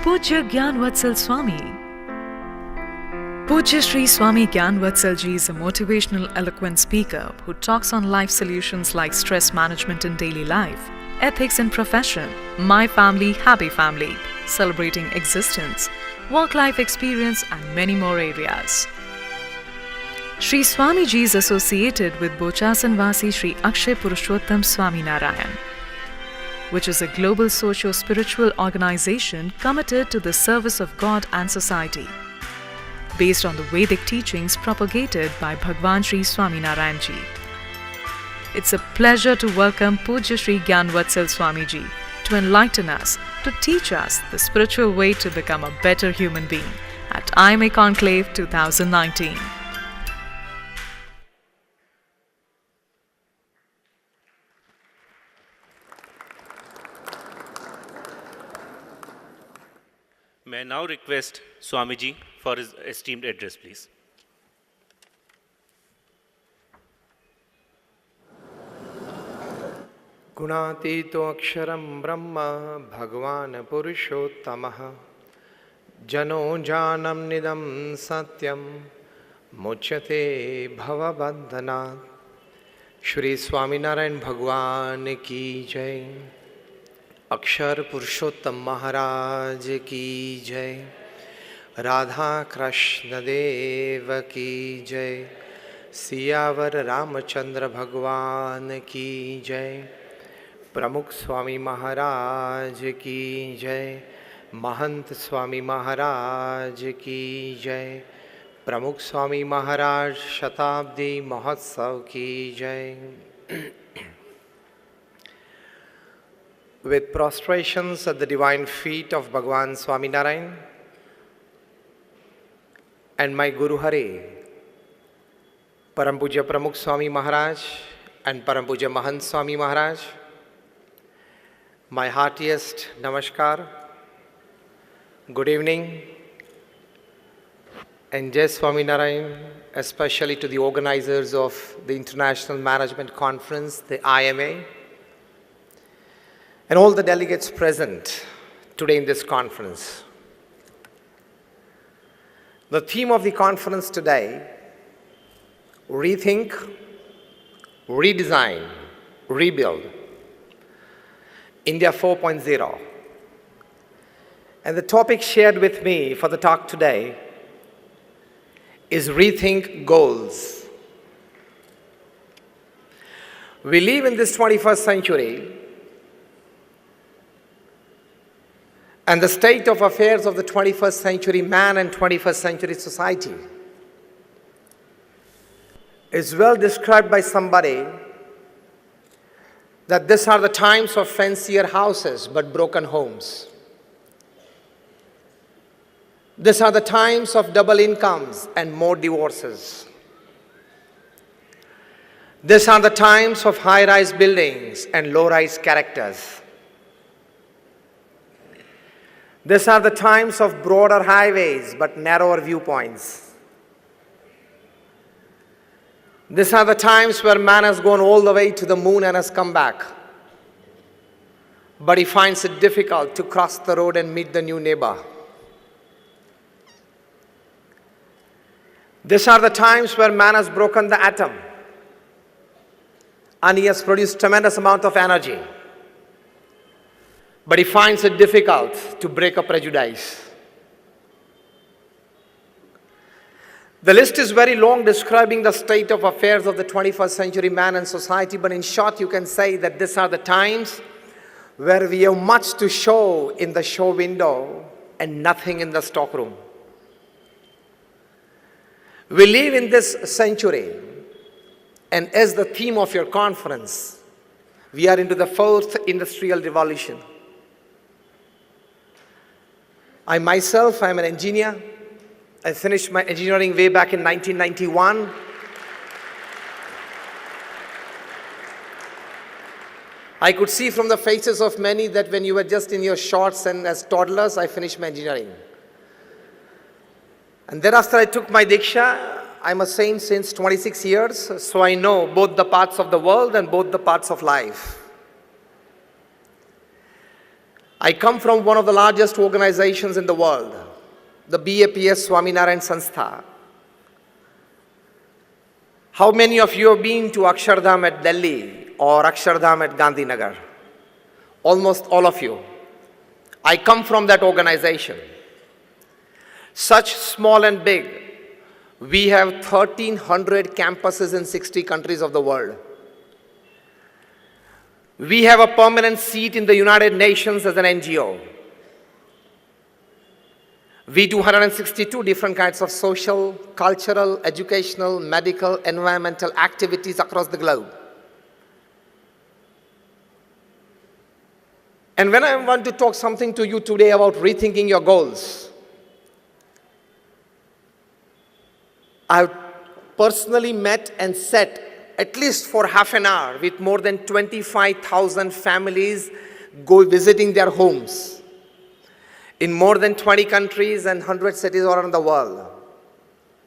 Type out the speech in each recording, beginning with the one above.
Pujya Gyanvatsal Swami. Pujya Sri Swami Gyanvatsal Ji is a motivational, eloquent speaker who talks on life solutions like stress management in daily life, ethics in profession, my family, happy family, celebrating existence, work-life experience and many more areas. Sri Swami Ji is associated with Bochasan Vasi Sri Akshay Purushottam Swami Narayan, which is a global socio-spiritual organization committed to the service of God and society, based on the Vedic teachings propagated by Bhagwan Sri Swami Narayan Ji. It's a pleasure to welcome Pujya Sri Gyanvatsal Swami Ji to enlighten us, to teach us the spiritual way to become a better human being at IMA Conclave 2019. May I now request Swamiji for his esteemed address, please. Gunatito aksharam brahma bhagwan purushottamah jano janam nidam satyam muchyate bhavabandhanat. Shri Swami Narayan Bhagwan ki jai. अक्षर पुरुषोत्तम महाराज की जय, राधा कृष्ण देव की जय, सियावर रामचंद्र भगवान की जय, प्रमुख स्वामी महाराज की जय, महंत स्वामी महाराज की जय, प्रमुख स्वामी महाराज शताब्दी महोत्सव की जय. With prostrations at the divine feet of Bhagwan Swami Narayan and my Guru Hari, Param Pujya Pramukh Swami Maharaj and Param Pujya Mahant Swami Maharaj, my heartiest namaskar, good evening, and Jai Swami Narayan, especially to the organizers of the International Management Conference, the IMA, and all the delegates present today in this conference. The theme of the conference today, Rethink, Redesign, Rebuild, India 4.0. And the topic shared with me for the talk today is Rethink Goals. We live in this 21st century, and the state of affairs of the 21st century man and 21st century society is well described by somebody that these are the times of fancier houses but broken homes. These are the times of double incomes and more divorces. These are the times of high-rise buildings and low-rise characters. These are the times of broader highways but narrower viewpoints. These are the times where man has gone all the way to the moon and has come back, but he finds it difficult to cross the road and meet the new neighbor. These are the times where man has broken the atom and he has produced tremendous amount of energy, but he finds it difficult to break a prejudice. The list is very long describing the state of affairs of the 21st century man and society, but in short you can say that these are the times where we have much to show in the show window and nothing in the stockroom. We live in this century, and as the theme of your conference, we are into the fourth industrial revolution. I myself, I'm an engineer. I finished my engineering way back in 1991. I could see from the faces of many that when you were just in your shorts and as toddlers, I finished my engineering. And thereafter I took my Diksha. I'm a saint since 26 years, so I know both the parts of the world and both the parts of life. I come from one of the largest organizations in the world, the BAPS Swami Sanstha. How many of you have been to Akshardham at Delhi or Akshardham at Gandhinagar? Almost all of you. I come from that organization. Such small and big, we have 1,300 campuses in 60 countries of the world. We have a permanent seat in the United Nations as an NGO. We do 162 different kinds of social, cultural, educational, medical, environmental activities across the globe. And when I want to talk something to you today about rethinking your goals, I've personally met and sat at least for half an hour with more than 25,000 families visiting their homes in more than 20 countries and 100 cities around the world.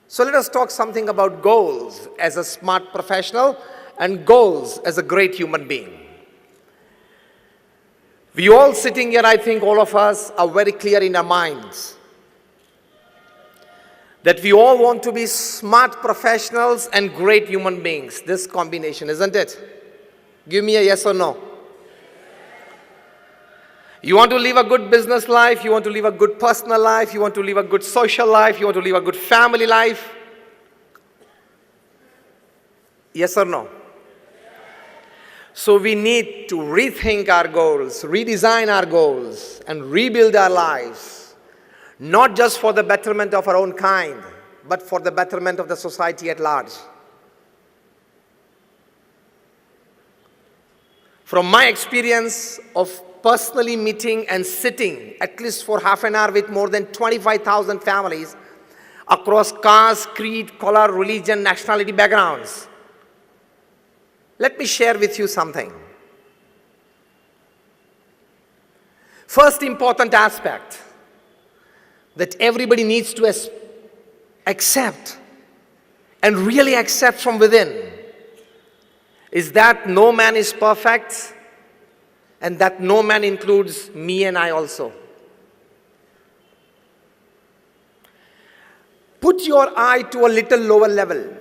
So let us talk something about goals as a smart professional and goals as a great human being. We all sitting here, I think all of us are very clear in our minds that we all want to be smart professionals and great human beings. This combination, isn't it? Give me a yes or no. You want to live a good business life, you want to live a good personal life, you want to live a good social life, you want to live a good family life. Yes or no? So we need to rethink our goals, redesign our goals, and rebuild our lives, not just for the betterment of our own kind, but for the betterment of the society at large. From my experience of personally meeting and sitting at least for half an hour with more than 25,000 families across caste, creed, color, religion, nationality backgrounds, let me share with you something. First important aspect that everybody needs to accept and really accept from within is that no man is perfect and that no man includes me and I also. Put your eye to a little lower level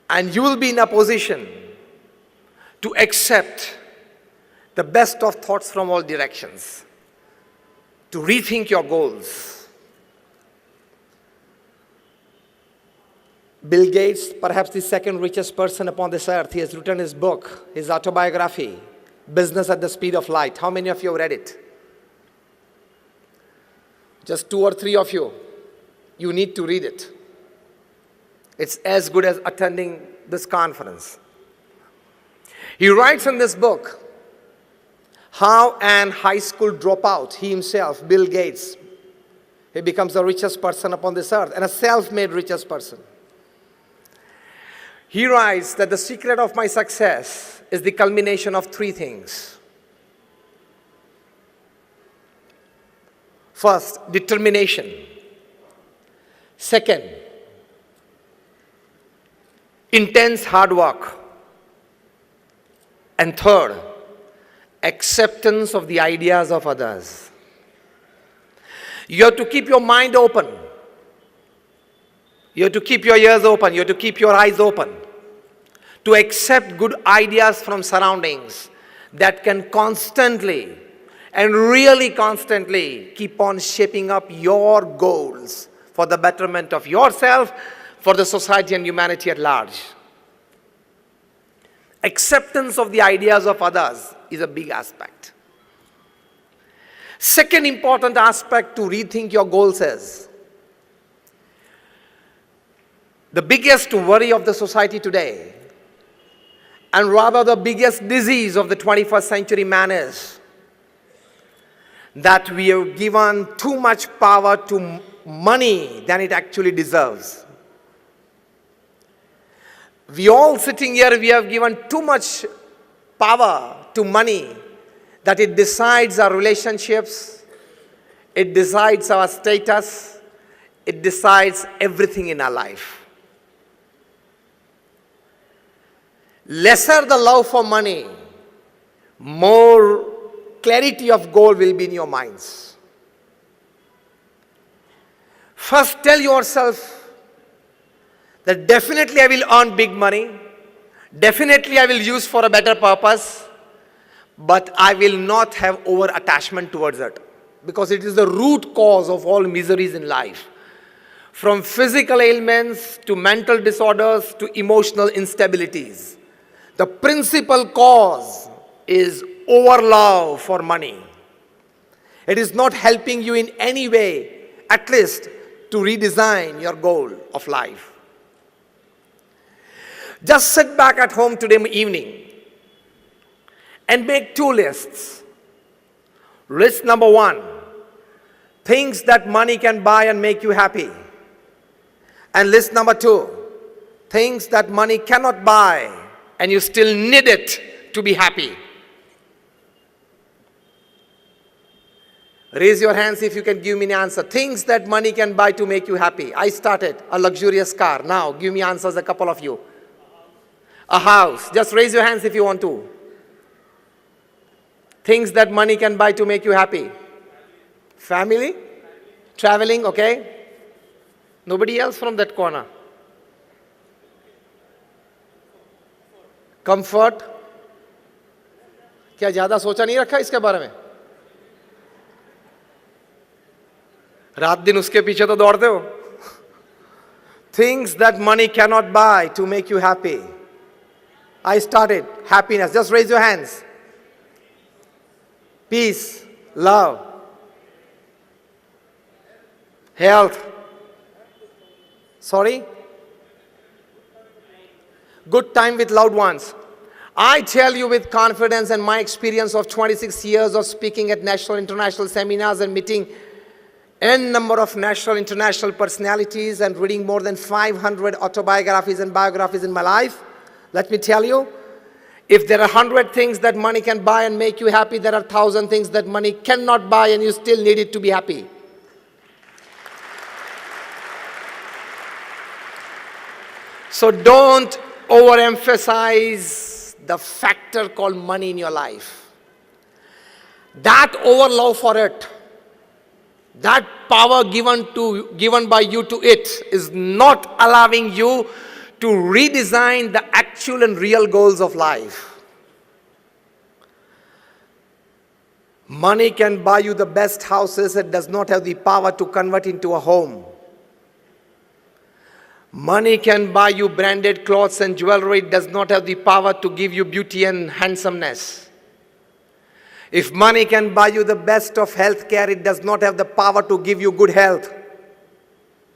and you will be in a position to accept the best of thoughts from all directions, to rethink your goals. Bill Gates, perhaps the second richest person upon this earth, he has written his book, his autobiography, Business at the Speed of Light. How many of you have read it? Just 2 or 3 of you. You need to read it. It's as good as attending this conference. He writes in this book how an high school dropout, he himself, Bill Gates, he becomes the richest person upon this earth and a self-made richest person. He writes that the secret of my success is the culmination of 3 things. First, determination. Second, intense hard work. And third, acceptance of the ideas of others. You have to keep your mind open. You have to keep your ears open. You have to keep your eyes open to accept good ideas from surroundings that can constantly and really constantly keep on shaping up your goals for the betterment of yourself, for the society and humanity at large. Acceptance of the ideas of others is a big aspect. Second important aspect to rethink your goals is the biggest worry of the society today, and rather the biggest disease of the 21st century man is that we have given too much power to money than it actually deserves. We all sitting here, we have given too much power to money that it decides our relationships, it decides our status, it decides everything in our life. Lesser the love for money, more clarity of goal will be in your minds. First, tell yourself that definitely I will earn big money. Definitely I will use for a better purpose. But I will not have over-attachment towards it. Because it is the root cause of all miseries in life. From physical ailments to mental disorders to emotional instabilities. The principal cause is overlove for money. It is not helping you in any way, at least to redesign your goal of life. Just sit back at home today evening and make two lists. List number one, things that money can buy and make you happy. And list number two, things that money cannot buy and you still need it to be happy. Raise your hands if you can give me an answer. Things that money can buy to make you happy. I started a luxurious car. Now give me answers, a couple of you. A house. Just raise your hands if you want to. Things that money can buy to make you happy. Family? Traveling, okay? Nobody else from that corner. Comfort? क्या ज़्यादा सोचा नहीं रखा इसके बारे में? रात दिन उसके पीछे तो दौड़ते हो. Things that money cannot buy to make you happy. I started. Happiness. Just raise your hands. Peace, love, health. Sorry? Good time with loved ones. I tell you with confidence and my experience of 26 years of speaking at national, international seminars and meeting n number of national, international personalities and reading more than 500 autobiographies and biographies in my life. Let me tell you, if there are 100 things that money can buy and make you happy, there are 1,000 things that money cannot buy and you still need it to be happy. So don't overemphasize the factor called money in your life. That overlove for it, that power given by you to it is not allowing you to redesign the actual and real goals of life. Money can buy you the best houses, it does not have the power to convert into a home. Money can buy you branded clothes and jewelry, it does not have the power to give you beauty and handsomeness. If money can buy you the best of health care, it does not have the power to give you good health.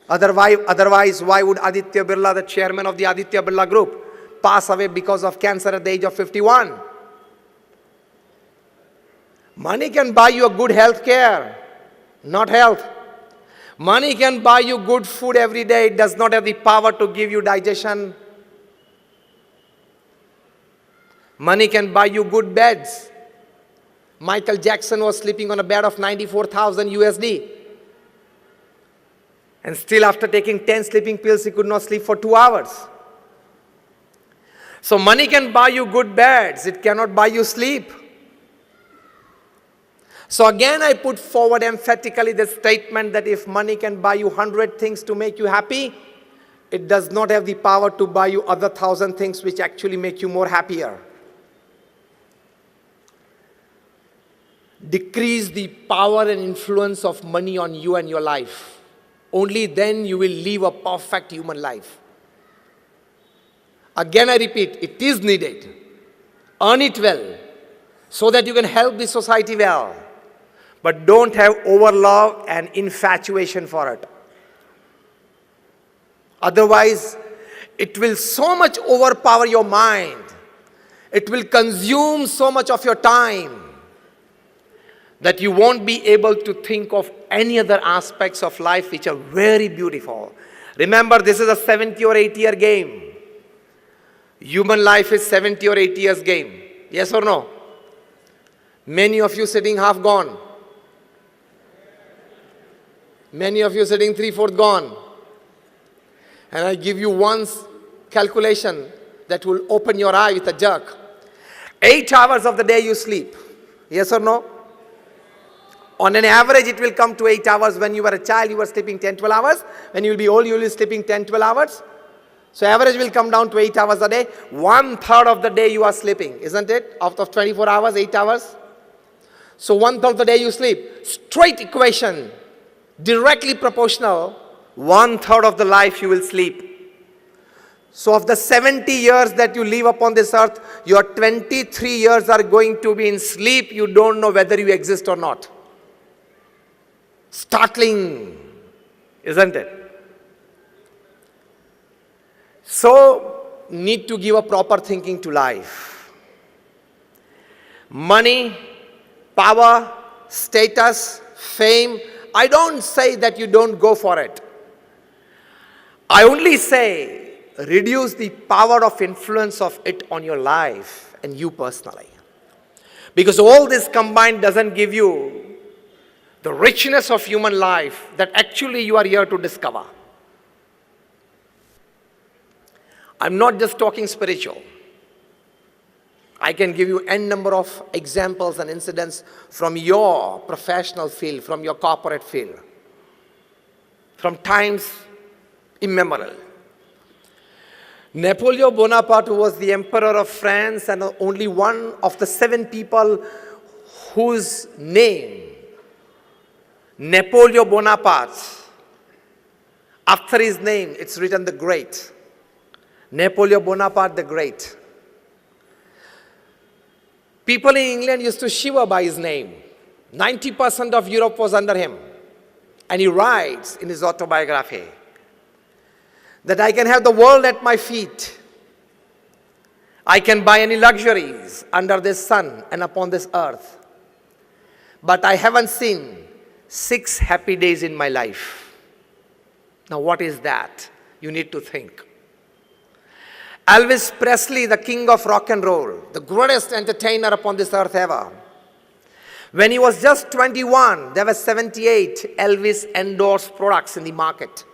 Otherwise, why would Aditya Birla, the chairman of the Aditya Birla Group, pass away because of cancer at the age of 51? Money can buy you a good health care, not health. Money can buy you good food every day. It does not have the power to give you digestion. Money can buy you good beds. Michael Jackson was sleeping on a bed of 94,000 USD. And still after taking 10 sleeping pills, he could not sleep for 2 hours. So money can buy you good beds. It cannot buy you sleep. So again, I put forward emphatically the statement that if money can buy you 100 things to make you happy, it does not have the power to buy you other 1,000 things which actually make you more happier. Decrease the power and influence of money on you and your life. Only then you will live a perfect human life. Again, I repeat, it is needed. Earn it well so that you can help the society well. But don't have overlove and infatuation for it. Otherwise, it will so much overpower your mind. It will consume so much of your time that you won't be able to think of any other aspects of life which are very beautiful. Remember, this is a 70 or 80-year game. Human life is 70 or 80 years game. Yes or no? Many of you sitting half gone. Many of you sitting 3/4 gone. And I give you one calculation that will open your eye with a jerk. 8 hours of the day you sleep. Yes or no? On an average, it will come to 8 hours. When you were a child, you were sleeping 10, 12 hours. When you will be old, you will be sleeping 10, 12 hours. So average will come down to 8 hours a day. 1/3 of the day you are sleeping, isn't it? Out of 24 hours, 8 hours. So 1/3 of the day you sleep. Straight equation, directly proportional. 1/3 of the life you will sleep. So of the 70 years that you live upon this earth, your 23 years are going to be in sleep. You don't know whether you exist or not. Startling, isn't it? So, need to give a proper thinking to life. Money, power, status, fame. I don't say that you don't go for it. I only say reduce the power of influence of it on your life and you personally. Because all this combined doesn't give you the richness of human life that actually you are here to discover. I'm not just talking spiritual. I can give you n number of examples and incidents from your professional field, from your corporate field, from times immemorial. Napoleon Bonaparte, who was the emperor of France and only one of the 7 people whose name, Napoleon Bonaparte, after his name, it's written the Great. Napoleon Bonaparte the Great. People in England used to shiver by his name. 90% of Europe was under him. And he writes in his autobiography that I can have the world at my feet. I can buy any luxuries under this sun and upon this earth. But I haven't seen 6 happy days in my life. Now what is that? You need to think. Elvis Presley, the king of rock and roll, the greatest entertainer upon this earth ever. When he was just 21, there were 78 Elvis endorsed products in the market.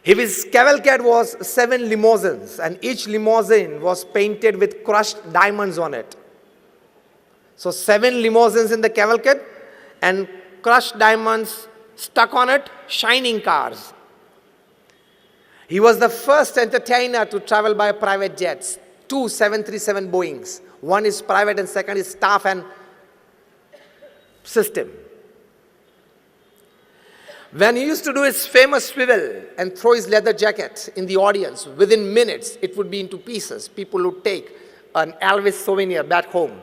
His cavalcade was 7 limousines, and each limousine was painted with crushed diamonds on it. So 7 limousines in the cavalcade and crushed diamonds stuck on it, shining cars. He was the first entertainer to travel by private jets, 2 737 Boeings. One is private and second is staff and system. When he used to do his famous swivel and throw his leather jacket in the audience, within minutes it would be into pieces. People would take an Elvis souvenir back home.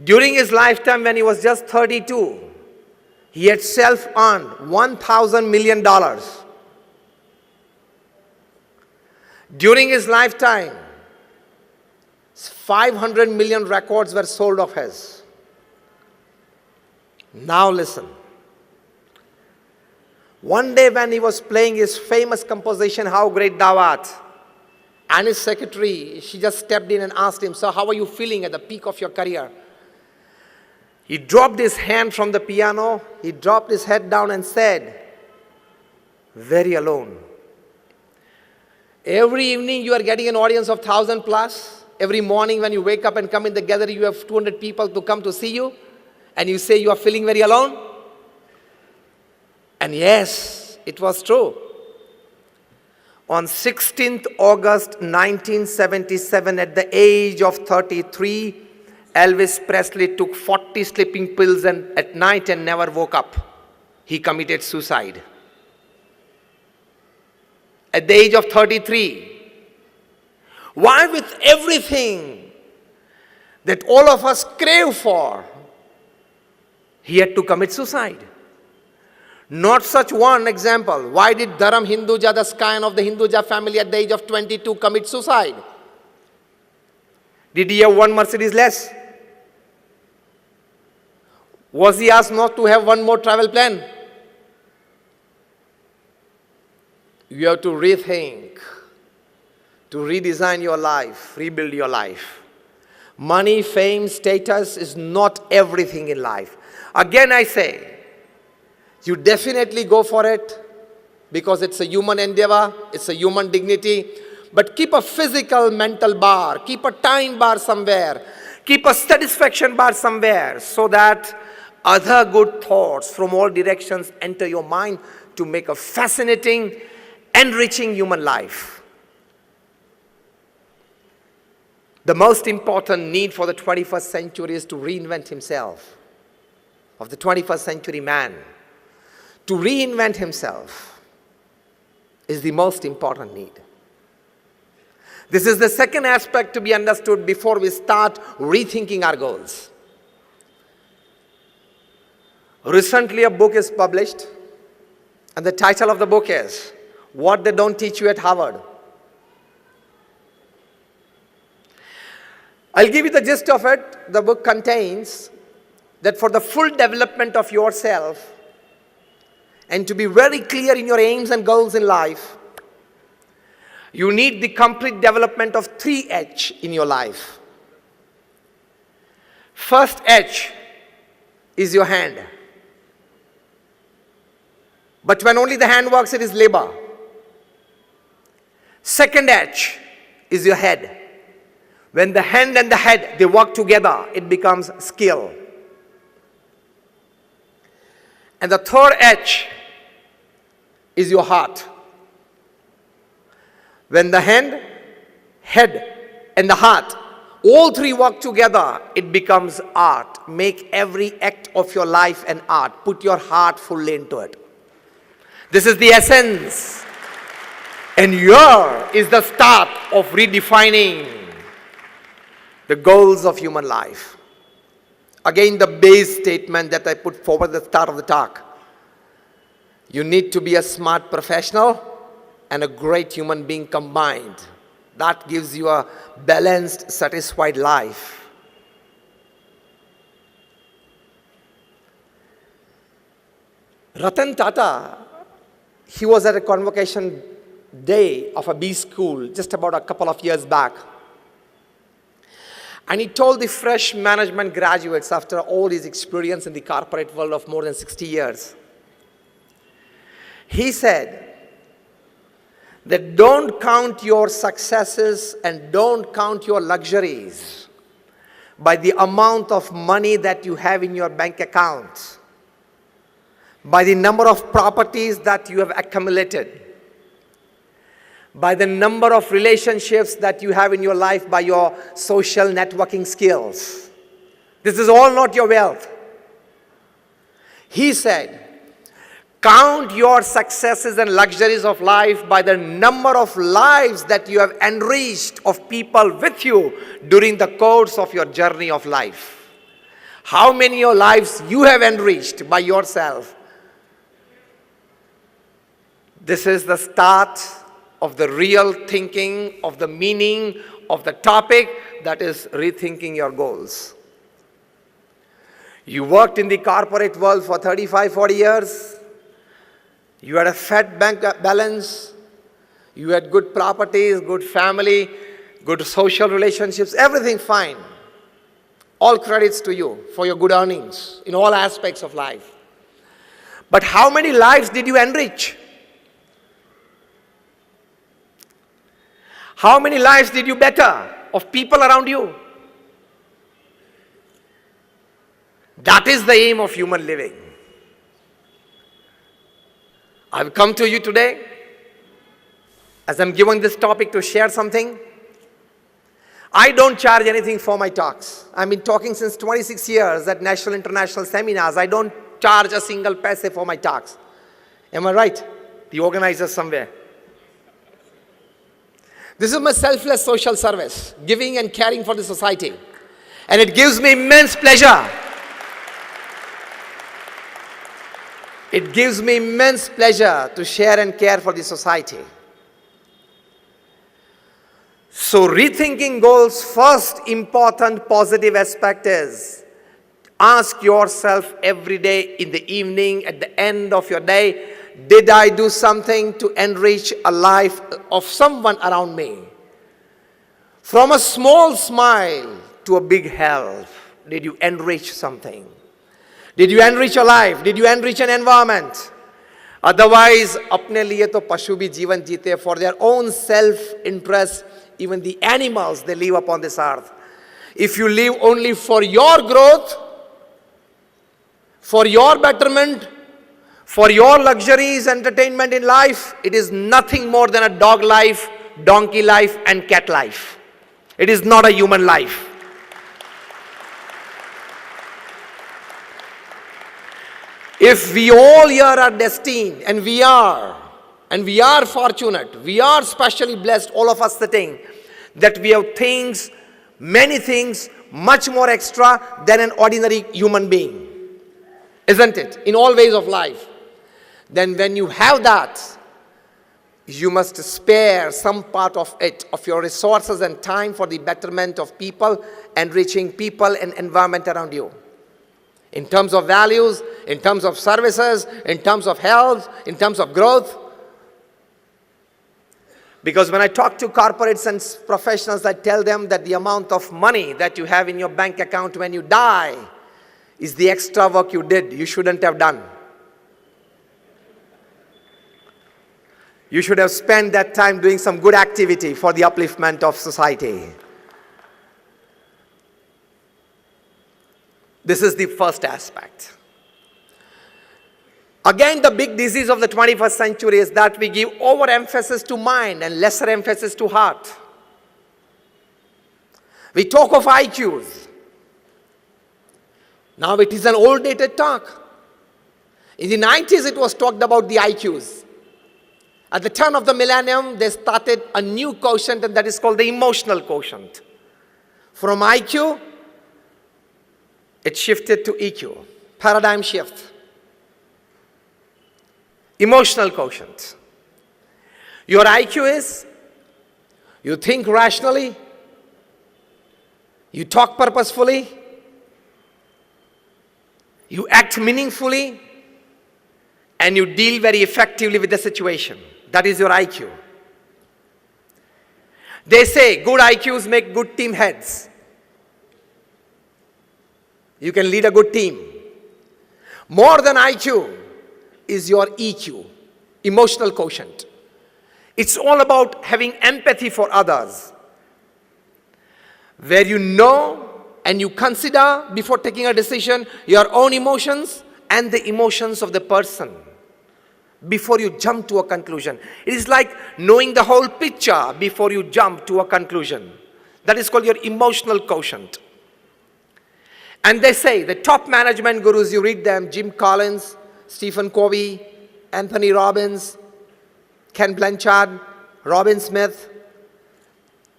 During his lifetime, when he was just 32, he had self-earned $1,000 million. During his lifetime, 500 million records were sold of his. Now listen. One day when he was playing his famous composition, How Great Thou Art, and his secretary, she just stepped in and asked him, "Sir, how are you feeling at the peak of your career?" He dropped his hand from the piano, he dropped his head down and said, "Very alone." Every evening you are getting an audience of 1,000 plus. Every morning when you wake up and come in the gathering, you have 200 people to come to see you. And you say you are feeling very alone? And yes, it was true. On 16th August 1977, at the age of 33, Elvis Presley took 40 sleeping pills at night and never woke up. He committed suicide. At the age of 33. Why, with everything that all of us crave for, he had to commit suicide? Not such one example. Why did Dharam Hinduja, the scion of the Hinduja family, at the age of 22 commit suicide? Did he have 1 Mercedes less? Was he asked not to have 1 more travel plan? You have to rethink, to redesign your life, rebuild your life. Money, fame, status is not everything in life. Again I say, you definitely go for it because it's a human endeavor, it's a human dignity. But keep a physical mental bar, keep a time bar somewhere, keep a satisfaction bar somewhere, so that other good thoughts from all directions enter your mind to make a fascinating, enriching human life. The most important need for the 21st century is to reinvent himself, of the 21st century man. To reinvent himself is the most important need. This is the second aspect to be understood before we start rethinking our goals. Recently, a book is published, and the title of the book is What They Don't Teach You at Harvard. I'll give you the gist of it. The book contains that for the full development of yourself and to be very clear in your aims and goals in life, you need the complete development of 3 H in your life. First H is your hand. But when only the hand works, it is labor. Second H is your head. When the hand and the head, they work together, it becomes skill. And the third H is your heart. When the hand, head, and the heart, all 3 work together, it becomes art. Make every act of your life an art. Put your heart fully into it. This is the essence. And here is the start of redefining the goals of human life. Again, the base statement that I put forward at the start of the talk. You need to be a smart professional and a great human being combined. That gives you a balanced, satisfied life. Ratan Tata, he was at a convocation day of a B school just about a couple of years back. And he told the fresh management graduates after all his experience in the corporate world of more than 60 years. He said that don't count your successes and don't count your luxuries by the amount of money that you have in your bank account, by the number of properties that you have accumulated, by the number of relationships that you have in your life, by your social networking skills. This is all not your wealth. He said, count your successes and luxuries of life by the number of lives that you have enriched of people with you during the course of your journey of life. How many of lives you have enriched by yourself. This is the start of the real thinking, of the meaning of the topic, that is rethinking your goals. You worked in the corporate world for 35, 40 years. You had a fat bank balance. You had good properties, good family, good social relationships, everything fine. All credits to you for your good earnings in all aspects of life. But how many lives did you enrich? How many lives did you better of people around you? That is the aim of human living. I've come to you today as I'm given this topic to share something. I don't charge anything for my talks. I've been talking since 26 years at national, international seminars. I don't charge a single paise for my talks. Am I right? The organizers somewhere. This is my selfless social service, giving and caring for the society. And it gives me immense pleasure. It gives me immense pleasure to share and care for the society. So rethinking goals, first important positive aspect is ask yourself every day in the evening, at the end of your day, did I do something to enrich a life of someone around me? From a small smile to a big help, did you enrich something? Did you enrich a life? Did you enrich an environment? Otherwise, अपने लिए तो पशु भी जीवन जीते, for their own self-interest, even the animals, they live upon this earth. If you live only for your growth, for your betterment, for your luxuries, entertainment in life, it is nothing more than a dog life, donkey life, and cat life. It is not a human life. If we all here are destined, and we are fortunate, we are specially blessed, all of us sitting, that we have things, many things, much more extra than an ordinary human being. Isn't it? In all ways of life. Then when you have that, you must spare some part of it, of your resources and time for the betterment of people, enriching people and environment around you. In terms of values, in terms of services, in terms of health, in terms of growth. Because when I talk to corporates and professionals, I tell them that the amount of money that you have in your bank account when you die is the extra work you did, you shouldn't have done. You should have spent that time doing some good activity for the upliftment of society. This is the first aspect. Again, the big disease of the 21st century is that we give overemphasis to mind and lesser emphasis to heart. We talk of IQs. Now it is an old dated talk. In the 90s it was talked about the IQs. At the turn of the millennium, they started a new quotient, and that is called the emotional quotient. From IQ, it shifted to EQ. Paradigm shift. Emotional quotient. Your IQ is, you think rationally, you talk purposefully, you act meaningfully, and you deal very effectively with the situation. That is your IQ. They say good IQs make good team heads. You can lead a good team. More than IQ is your EQ, emotional quotient. It's all about having empathy for others, where you know and you consider before taking a decision your own emotions and the emotions of the person before you jump to a conclusion. It is like knowing the whole picture before you jump to a conclusion. That is called your emotional quotient. And they say, the top management gurus, you read them, Jim Collins, Stephen Covey, Anthony Robbins, Ken Blanchard, Robin Smith,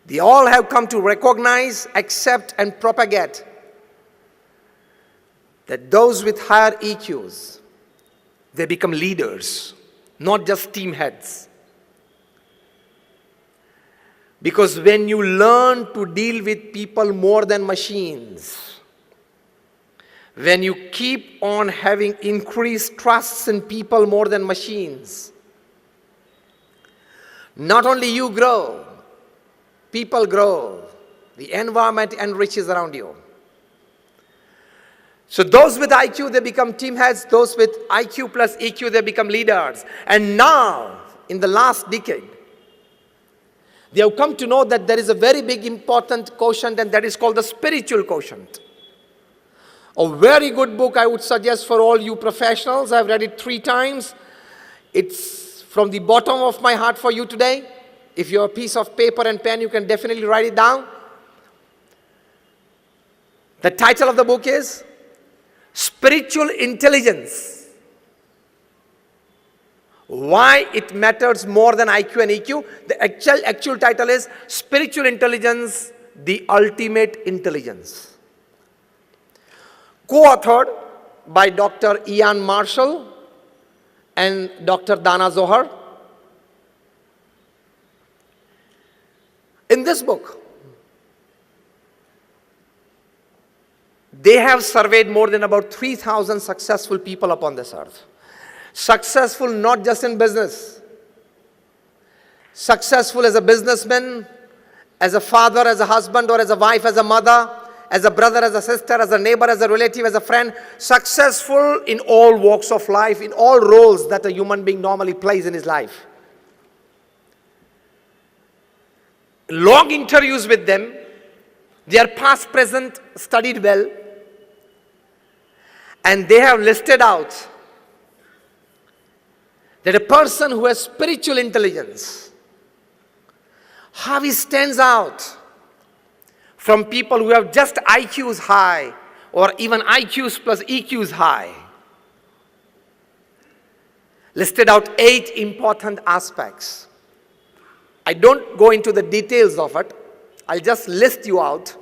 they all have come to recognize, accept, and propagate that those with higher EQs, they become leaders, not just team heads. Because when you learn to deal with people more than machines, when you keep on having increased trusts in people more than machines, not only you grow, people grow, the environment enriches around you. So those with IQ, they become team heads. Those with IQ plus EQ, they become leaders. And now, in the last decade, they have come to know that there is a very big important quotient, and that is called the spiritual quotient. A very good book I would suggest for all you professionals. I've read it 3 times. It's from the bottom of my heart for you today. If you have a piece of paper and pen, you can definitely write it down. The title of the book is Spiritual Intelligence. Why it matters more than IQ and EQ. The actual title is Spiritual Intelligence, the Ultimate Intelligence. Co-authored by Dr. Ian Marshall and Dr. Dana Zohar. In this book, they have surveyed more than about 3,000 successful people upon this earth. Successful not just in business. Successful as a businessman, as a father, as a husband, or as a wife, as a mother, as a brother, as a sister, as a neighbor, as a relative, as a friend, successful in all walks of life, in all roles that a human being normally plays in his life. Long interviews with them, their past, present, studied well, and they have listed out that a person who has spiritual intelligence, how he stands out from people who have just IQs high or even IQs plus EQs high. Listed out 8 important aspects. I don't go into the details of it. I'll just list you out.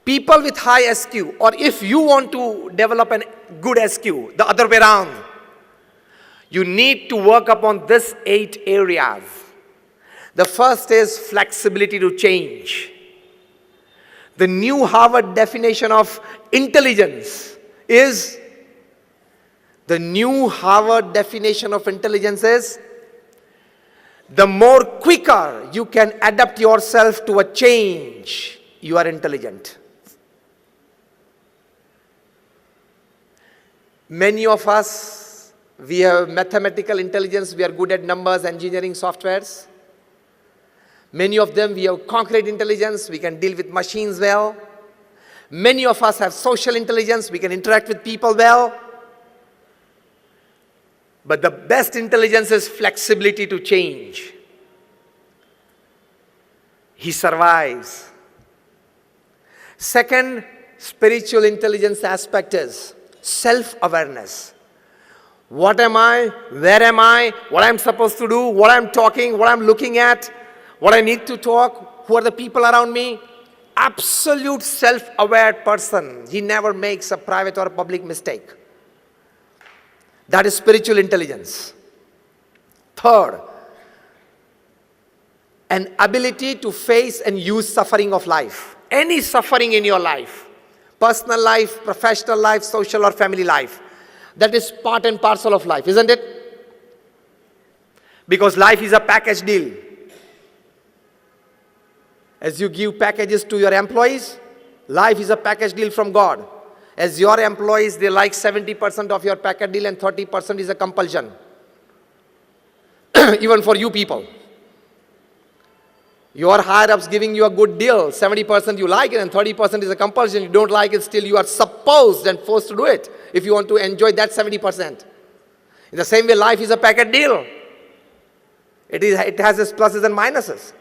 People with high SQ, or if you want to develop a good SQ, the other way around, you need to work upon these 8 areas. The first is flexibility to change. The new Harvard definition of intelligence is, the more quicker you can adapt yourself to a change, you are intelligent. Many of us, we have mathematical intelligence, we are good at numbers, engineering, softwares. Many of them, we have concrete intelligence, we can deal with machines well. Many of us have social intelligence, we can interact with people well. But the best intelligence is flexibility to change. He survives. Second, spiritual intelligence aspect is self-awareness. What am I? Where am I? What I'm supposed to do? What I'm talking? What I'm looking at? What I need to talk? Who are the people around me? Absolute self-aware person. He never makes a private or a public mistake. That is spiritual intelligence. Third, an ability to face and use suffering of life. Any suffering in your life, personal life, professional life, social or family life, that is part and parcel of life, isn't it? Because life is a package deal. As you give packages to your employees, life is a package deal from God. As your employees, they like 70% of your package deal and 30% is a compulsion. Even for you people. Your higher-ups giving you a good deal, 70% you like it and 30% is a compulsion. You don't like it, still you are supposed and forced to do it if you want to enjoy that 70%. In the same way, life is a package deal. It has its pluses and minuses.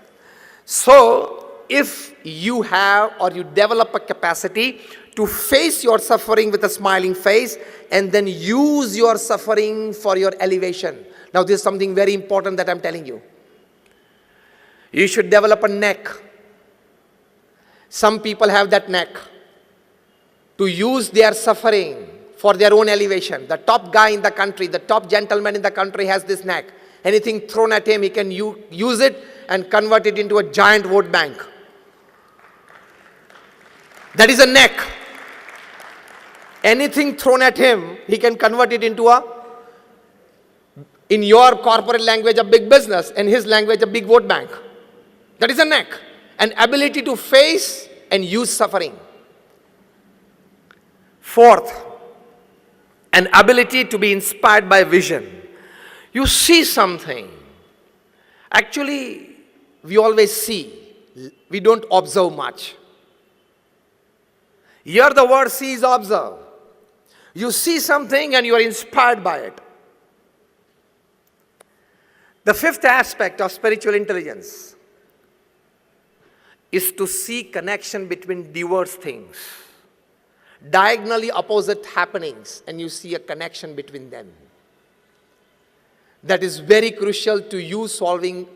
So, if you have or you develop a capacity to face your suffering with a smiling face and then use your suffering for your elevation. Now, this is something very important that I'm telling you. You should develop a neck. Some people have that neck to use their suffering for their own elevation. The top guy in the country, the top gentleman in the country has this neck. Anything thrown at him, he can use it and convert it into a giant vote bank. That is a neck. Anything thrown at him, he can convert it into in your corporate language, a big business, in his language, a big vote bank. That is a neck. An ability to face and use suffering. Fourth, an ability to be inspired by vision. You see something. Actually, we always see. We don't observe much. Here the word see is observe. You see something and you are inspired by it. The fifth aspect of spiritual intelligence is to see connection between diverse things. Diagonally opposite happenings, and you see a connection between them. That is very crucial to you solving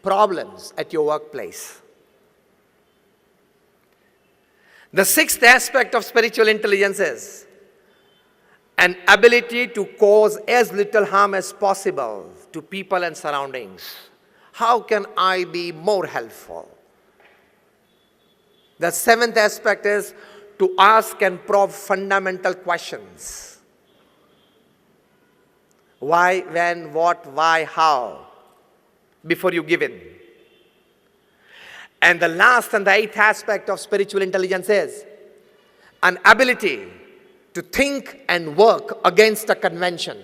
problems at your workplace. The sixth aspect of spiritual intelligence is an ability to cause as little harm as possible to people and surroundings. How can I be more helpful? The seventh aspect is to ask and probe fundamental questions. Why, when, what, why, how, before you give in. And the last and the eighth aspect of spiritual intelligence is an ability to think and work against a convention.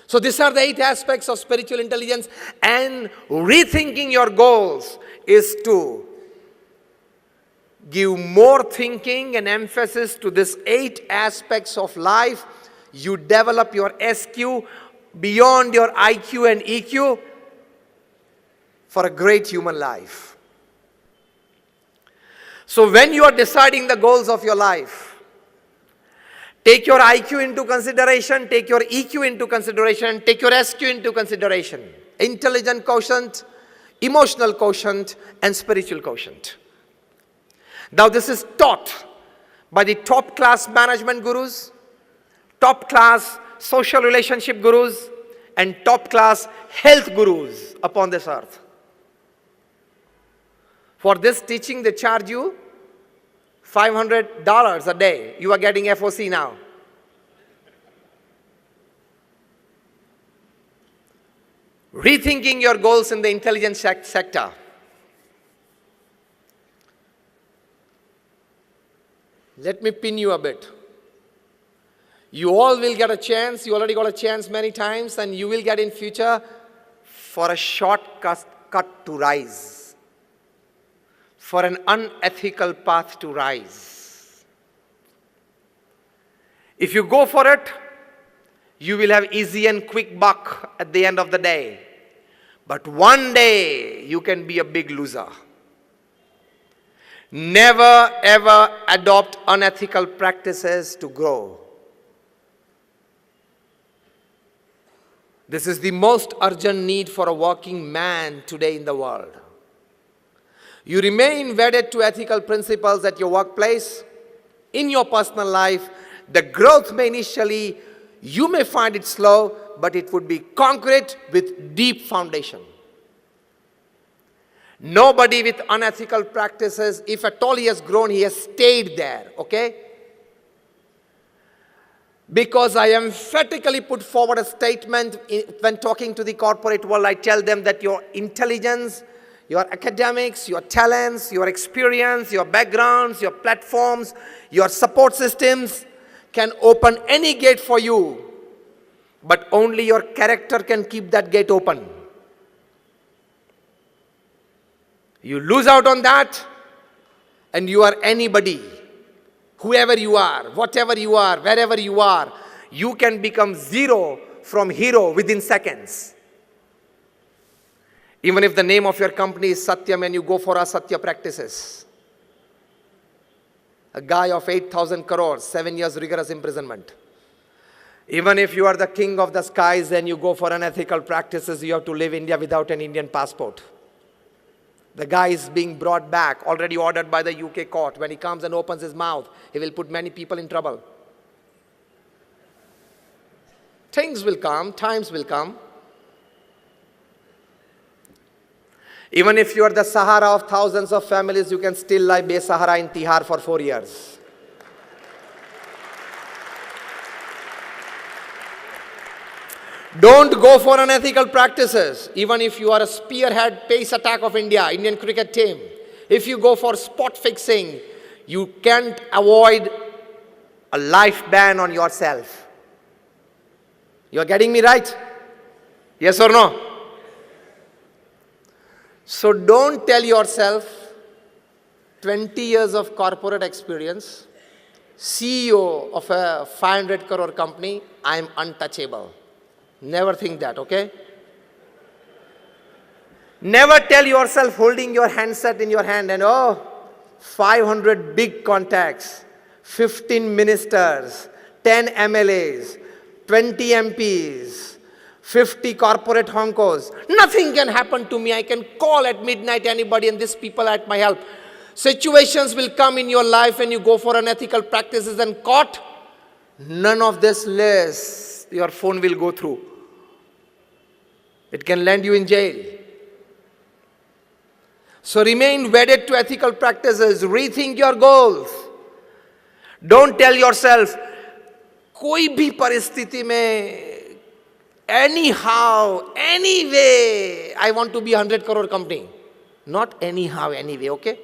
So these are the 8 aspects of spiritual intelligence, and rethinking your goals is to give more thinking and emphasis to these 8 aspects of life. You develop your SQ beyond your IQ and EQ for a great human life. So when you are deciding the goals of your life, take your IQ into consideration, take your EQ into consideration, take your SQ into consideration. Intelligent quotient, emotional quotient, and spiritual quotient. Now this is taught by the top class management gurus, top class social relationship gurus, and top class health gurus upon this earth. For this teaching, they charge you $500 a day. You are getting FOC now. Rethinking your goals in the intelligence sector. Let me pin you a bit. You all will get a chance. You already got a chance many times, and you will get in future for a shortcut to rise. For an unethical path to rise. If you go for it, you will have easy and quick buck at the end of the day. But one day, you can be a big loser. Never ever adopt unethical practices to grow. This is the most urgent need for a working man today in the world. You remain wedded to ethical principles at your workplace, in your personal life. The growth may initially, you may find it slow, but it would be concrete with deep foundation. Nobody with unethical practices, if at all he has grown, he has stayed there, okay? Because I emphatically put forward a statement when talking to the corporate world. I tell them that your intelligence, your academics, your talents, your experience, your backgrounds, your platforms, your support systems can open any gate for you, but only your character can keep that gate open. You lose out on that, and you are anybody. Whoever you are, whatever you are, wherever you are, you can become zero from hero within seconds. Even if the name of your company is Satyam and you go for Asatya practices. A guy of 8,000 crores, 7 years rigorous imprisonment. Even if you are the king of the skies and you go for unethical practices, you have to leave India without an Indian passport. The guy is being brought back, already ordered by the UK court. When he comes and opens his mouth, he will put many people in trouble. Things will come, times will come. Even if you are the Sahara of thousands of families, you can still lie Be-Sahara in Tihar for 4 years. Don't go for unethical practices. Even if you are a spearhead pace attack of India, Indian cricket team. If you go for spot fixing, you can't avoid a life ban on yourself. You are getting me right? Yes or no? So don't tell yourself 20 years of corporate experience, CEO of a 500 crore company, I am untouchable. Never think that, okay? Never tell yourself holding your handset in your hand and 500 big contacts, 15 ministers, 10 MLAs, 20 MPs, 50 corporate honkos. Nothing can happen to me. I can call at midnight anybody and these people are at my help. Situations will come in your life and you go for unethical practices and caught. None of this list your phone will go through. It can land you in jail. So remain wedded to ethical practices. Rethink your goals. Don't tell yourself, koi bhi paristhiti mein, anyhow, anyway, I want to be 100 crore company. Not anyhow, anyway, okay?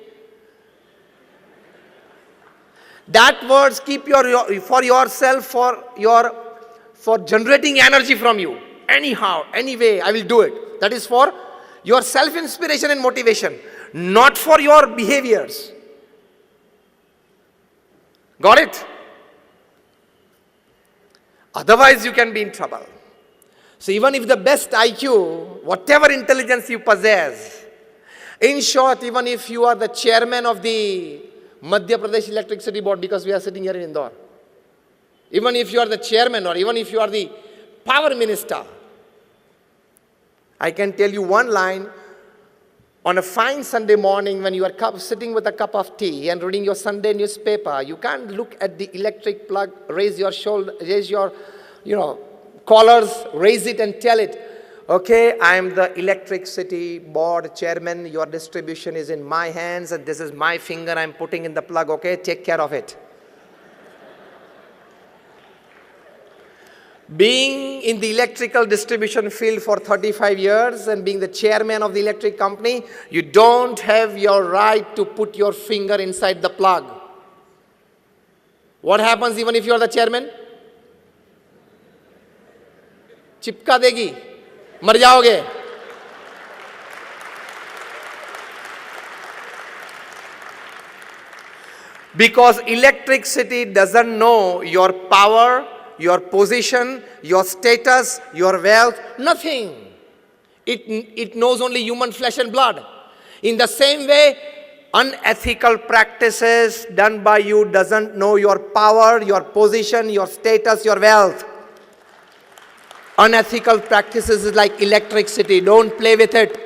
That words keep for yourself, for generating energy from you. Anyhow, anyway, I will do it. That is for your self-inspiration and motivation, not for your behaviors. Got it? Otherwise, you can be in trouble. So even if the best IQ, whatever intelligence you possess, in short, even if you are the chairman of the Madhya Pradesh Electricity Board, because we are sitting here in Indore, even if you are the chairman or even if you are the power minister, I can tell you one line. On a fine Sunday morning when you are sitting with a cup of tea and reading your Sunday newspaper, you can't look at the electric plug, raise your shoulder, raise your, collars, raise it and tell it, okay, I am the electricity board chairman, your distribution is in my hands and this is my finger I'm putting in the plug, okay, take care of it. Being in the electrical distribution field for 35 years and being the chairman of the electric company, you don't have your right to put your finger inside the plug. What happens even if you are the chairman? चिपका देगी, मर जाओगे. Because electricity doesn't know your power, your position, your status, your wealth, nothing. It knows only human flesh and blood. In the same way, unethical practices done by you doesn't know your power, your position, your status, your wealth. Unethical practices is like electricity. Don't play with it.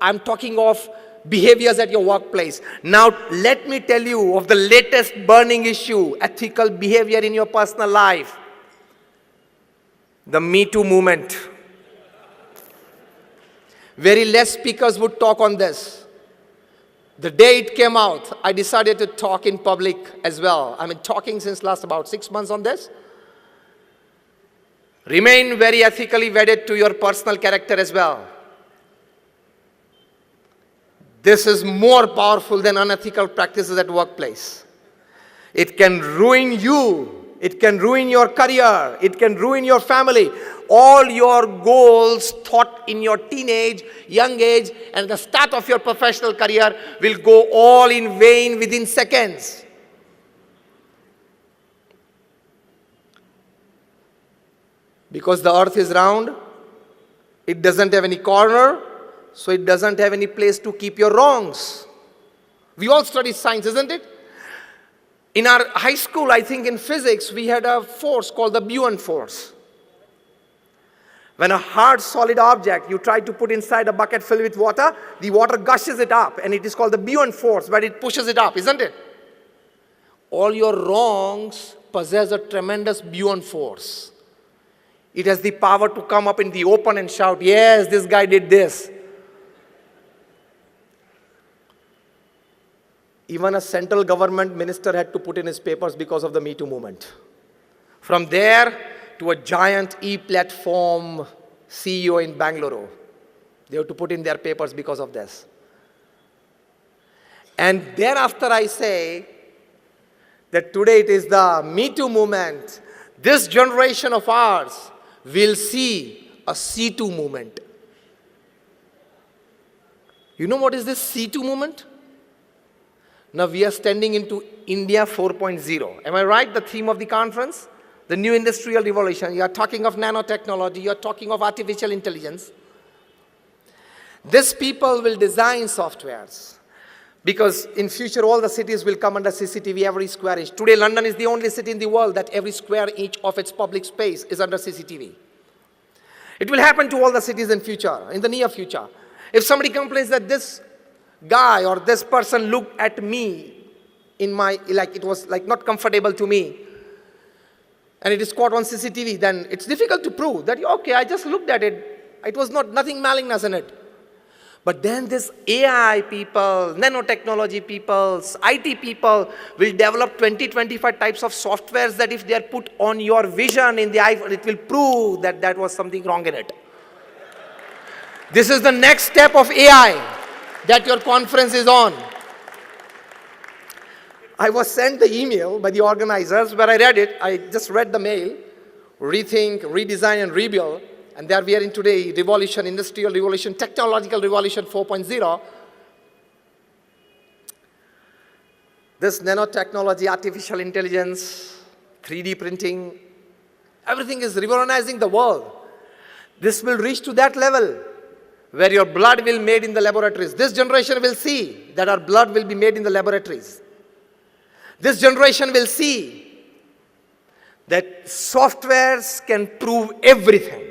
I'm talking of behaviors at your workplace. Now, let me tell you of the latest burning issue, ethical behavior in your personal life. The Me Too movement. Very less speakers would talk on this. The day it came out, I decided to talk in public as well. I've been talking since last about 6 months on this. Remain very ethically wedded to your personal character as well. This is more powerful than unethical practices at workplace. It can ruin you. It can ruin your career. It can ruin your family. All your goals thought in your teenage, young age, and the start of your professional career will go all in vain within seconds. Because the earth is round, it doesn't have any corner, so it doesn't have any place to keep your wrongs. We all study science, isn't it? In our high school, I think in physics, we had a force called the Buoyant force. When a hard, solid object you try to put inside a bucket filled with water, the water gushes it up, and it is called the Buoyant force, but it pushes it up, isn't it? All your wrongs possess a tremendous Buoyant force. It has the power to come up in the open and shout, yes, this guy did this. Even a central government minister had to put in his papers because of the Me Too movement. From there to a giant e-platform CEO in Bangalore. They have to put in their papers because of this. And thereafter I say that today it is the Me Too movement. This generation of ours will see a C2 movement. You know what is this C2 movement? Now we are standing into India 4.0. Am I right? The theme of the conference? The new industrial revolution. You are talking of nanotechnology. You are talking of artificial intelligence. These people will design softwares. Because in future all the cities will come under CCTV every square inch. Today London is the only city in the world that every square inch of its public space is under CCTV. It will happen to all the cities in future, in the near future. If somebody complains that this guy or this person looked at me in my, like it was like not comfortable to me, and it is caught on CCTV, then it's difficult to prove that, okay, I just looked at it. It was nothing malignous in it. But then this AI people, nanotechnology people, IT people will develop 20-25 types of softwares that if they are put on your vision in the iPhone, it will prove that there was something wrong in it. This is the next step of AI that your conference is on. I was sent the email by the organizers where I read it. I just read the mail. Rethink, redesign, and rebuild. And there we are in today, revolution, industrial revolution, technological revolution 4.0. This nanotechnology, artificial intelligence, 3D printing, everything is revolutionizing the world. This will reach to that level where your blood will be made in the laboratories. This generation will see that our blood will be made in the laboratories. This generation will see that softwares can prove everything.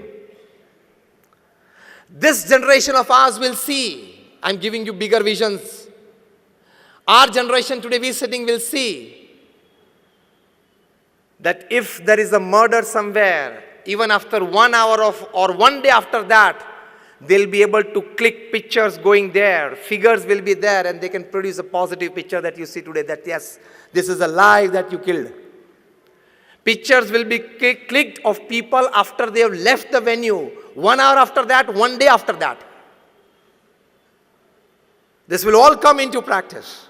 This generation of ours will see, I'm giving you bigger visions. Our generation today, we sitting, will see that if there is a murder somewhere, even after 1 hour or 1 day after that, they'll be able to click pictures going there. Figures will be there and they can produce a positive picture that you see today that yes, this is a life that you killed. Pictures will be clicked of people after they have left the venue. 1 hour after that, 1 day after that. This will all come into practice.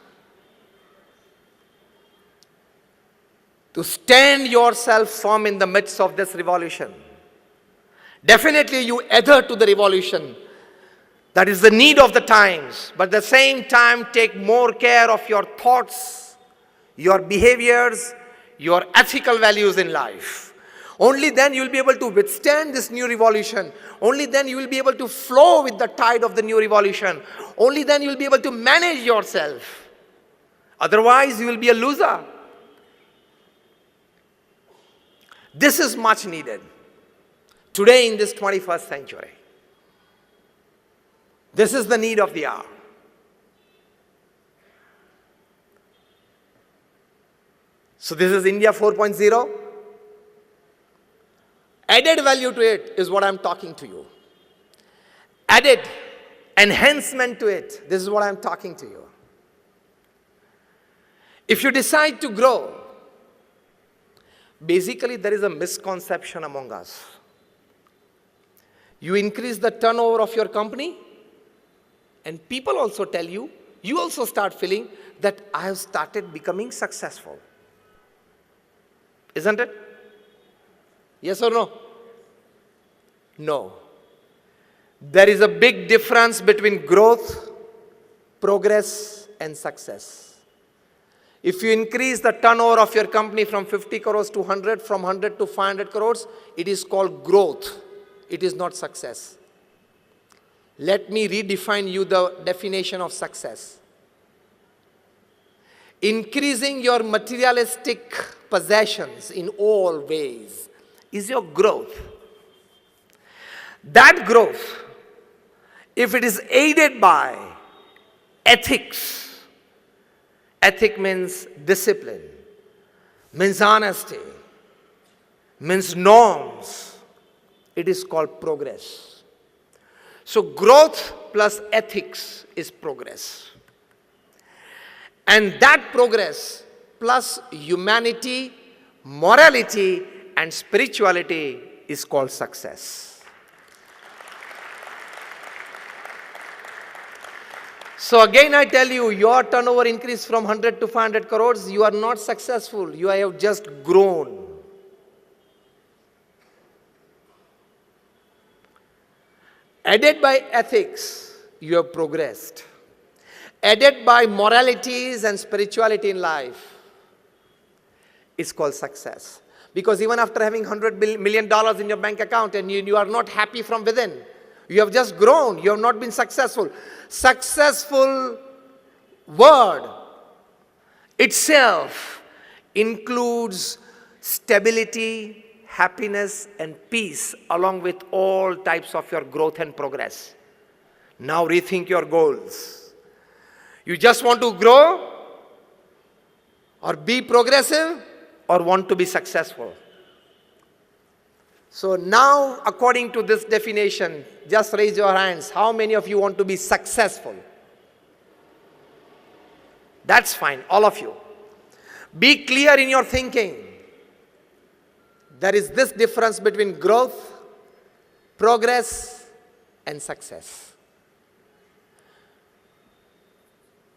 To stand yourself firm in the midst of this revolution. Definitely you adhere to the revolution. That is the need of the times. But at the same time, take more care of your thoughts, your behaviors, your ethical values in life. Only then you will be able to withstand this new revolution. Only then you will be able to flow with the tide of the new revolution. Only then you will be able to manage yourself. Otherwise, you will be a loser. This is much needed today in this 21st century. This is the need of the hour. So this is India 4.0. Added value to it is what I'm talking to you. Added enhancement to it, this is what I'm talking to you. If you decide to grow, basically there is a misconception among us. You increase the turnover of your company, and people also tell you, you also start feeling that I have started becoming successful. Isn't it? Yes or no? No. There is a big difference between growth, progress, and success. If you increase the turnover of your company from 50 crores to 100, from 100 to 500 crores, it is called growth. It is not success. Let me redefine you the definition of success. Increasing your materialistic possessions in all ways is your growth. That growth, if it is aided by ethics, ethic means discipline, means honesty, means norms, it is called progress. So growth plus ethics is progress. And that progress plus humanity, morality, and spirituality is called success. So again I tell you, your turnover increase from 100 to 500 crores, you are not successful. You have just grown. Added by ethics, you have progressed. Added by moralities and spirituality in life, is called success. Because even after having $100 million in your bank account and you are not happy from within, you have just grown, you have not been successful. Successful word itself includes stability, happiness, and peace along with all types of your growth and progress. Now rethink your goals. You just want to grow or be progressive or want to be successful. So now, according to this definition, just raise your hands. How many of you want to be successful? That's fine, all of you. Be clear in your thinking. There is this difference between growth, progress, and success.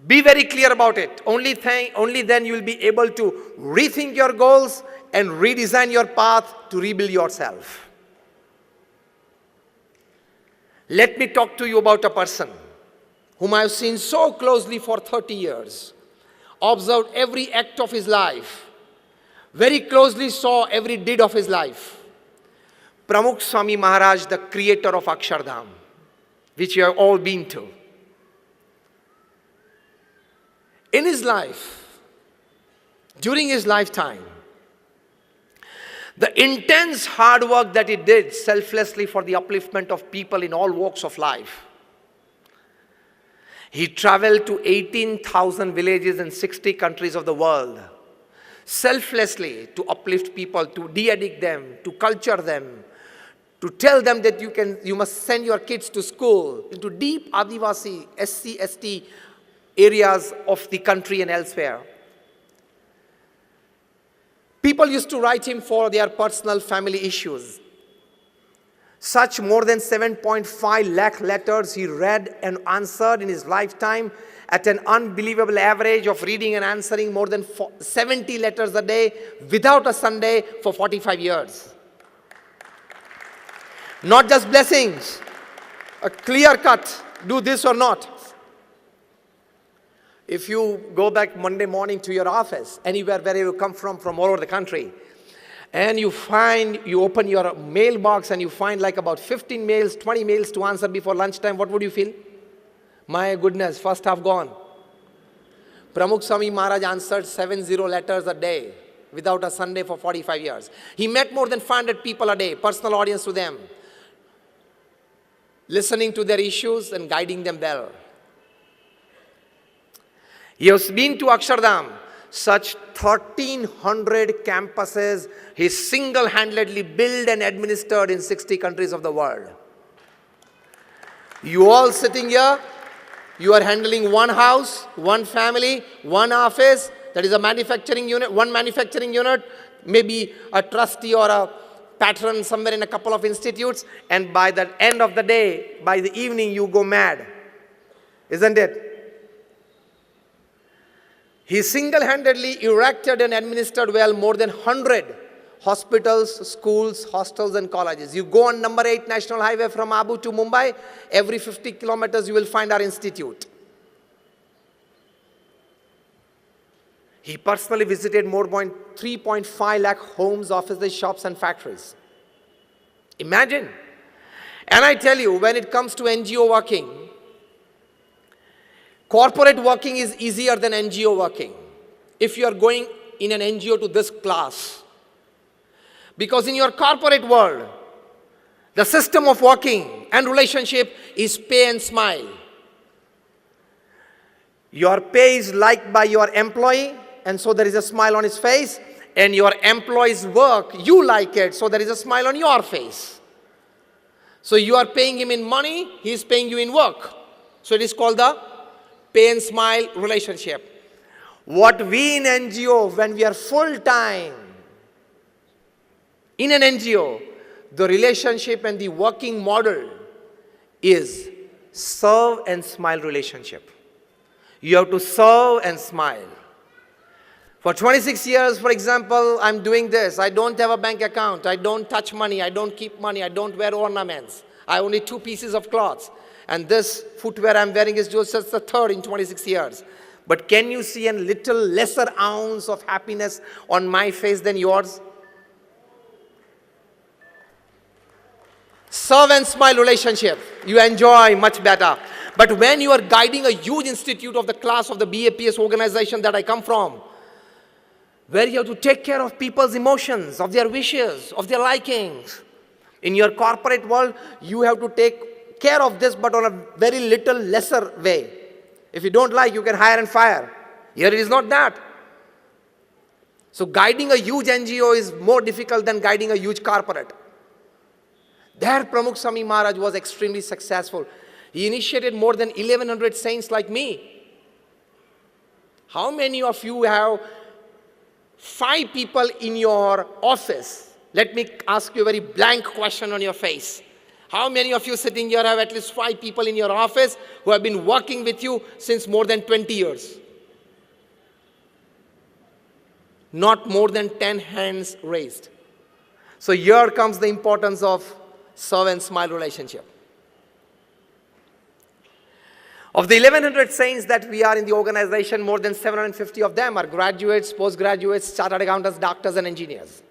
Be very clear about it. Only then you will be able to rethink your goals and redesign your path to rebuild yourself. Let me talk to you about a person whom I have seen so closely for 30 years, observed every act of his life, very closely saw every deed of his life. Pramukh Swami Maharaj, the creator of Akshardham, which you have all been to. In his life, during his lifetime, the intense hard work that he did selflessly for the upliftment of people in all walks of life. He traveled to 18,000 villages in 60 countries of the world, selflessly to uplift people, to de-addict them, to culture them, to tell them that you must send your kids to school, into deep Adivasi, SC, ST areas of the country and elsewhere. People used to write him for their personal family issues. Such more than 7.5 lakh letters he read and answered in his lifetime at an unbelievable average of reading and answering more than 70 letters a day without a Sunday for 45 years. Not just blessings, a clear cut, do this or not. If you go back Monday morning to your office, anywhere where you come from all over the country, and you open your mailbox and you find like about 15 mails, 20 mails to answer before lunchtime, what would you feel? My goodness, first half gone. Pramukh Swami Maharaj answered 70 letters a day without a Sunday for 45 years. He met more than 500 people a day, personal audience to them, listening to their issues and guiding them well. He has been to Akshardham, such 1,300 campuses he single-handedly built and administered in 60 countries of the world. You all sitting here, you are handling one house, one family, one office, that is a manufacturing unit, one manufacturing unit, maybe a trustee or a patron somewhere in a couple of institutes, and by the end of the day, by the evening, you go mad. Isn't it? He single-handedly erected and administered well more than 100 hospitals, schools, hostels and colleges. You go on number 8 National Highway from Abu to Mumbai, every 50 kilometers you will find our institute. He personally visited more than 3.5 lakh homes, offices, shops and factories. Imagine. And I tell you, when it comes to NGO working, corporate working is easier than NGO working. If you are going in an NGO to this class, because in your corporate world, the system of working and relationship is pay and smile. Your pay is liked by your employee, and so there is a smile on his face, and your employee's work, you like it, so there is a smile on your face. So you are paying him in money, he is paying you in work. So it is called the pay and smile relationship. What we in NGO, when we are full-time in an NGO, the relationship and the working model is serve and smile relationship. You have to serve and smile. For 26 years, for example, I'm doing this. I don't have a bank account. I don't touch money. I don't keep money. I don't wear ornaments. I have only 2 pieces of cloth. And this footwear I'm wearing is just the third in 26 years. But can you see a little lesser ounce of happiness on my face than yours? Serve and smile relationship, you enjoy much better. But when you are guiding a huge institute of the class of the BAPS organization that I come from, where you have to take care of people's emotions, of their wishes, of their likings. In your corporate world, you have to take care of this, but on a very little lesser way. If you don't like, you can hire and fire. Here it is not that. So guiding a huge NGO is more difficult than guiding a huge corporate. There Pramukh Swami Maharaj was extremely successful. He initiated more than 1100 saints like me. How many of you have 5 people in your office? Let me ask you a very blank question on your face. How many of you sitting here have at least 5 people in your office who have been working with you since more than 20 years? Not more than 10 hands raised. So here comes the importance of serve and smile relationship. Of the 1100 saints that we are in the organization, more than 750 of them are graduates, postgraduates, chartered accountants, doctors and engineers.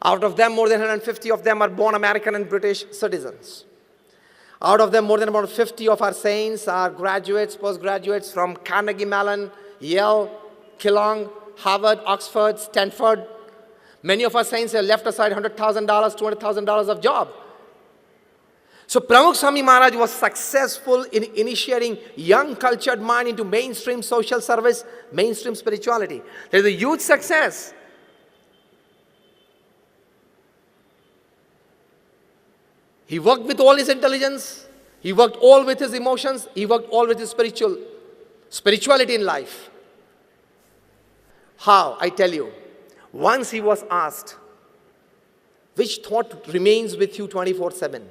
Out of them, more than 150 of them are born American and British citizens. Out of them, more than about 50 of our saints are graduates, postgraduates from Carnegie Mellon, Yale, Keelung, Harvard, Oxford, Stanford. Many of our saints have left aside $100,000, $200,000 of job. So Pramukh Swami Maharaj was successful in initiating young cultured mind into mainstream social service, mainstream spirituality. There is a huge success. He worked with all his intelligence. He worked all with his emotions. He worked all with his spirituality in life. How? I tell you. Once he was asked, which thought remains with you 24/7?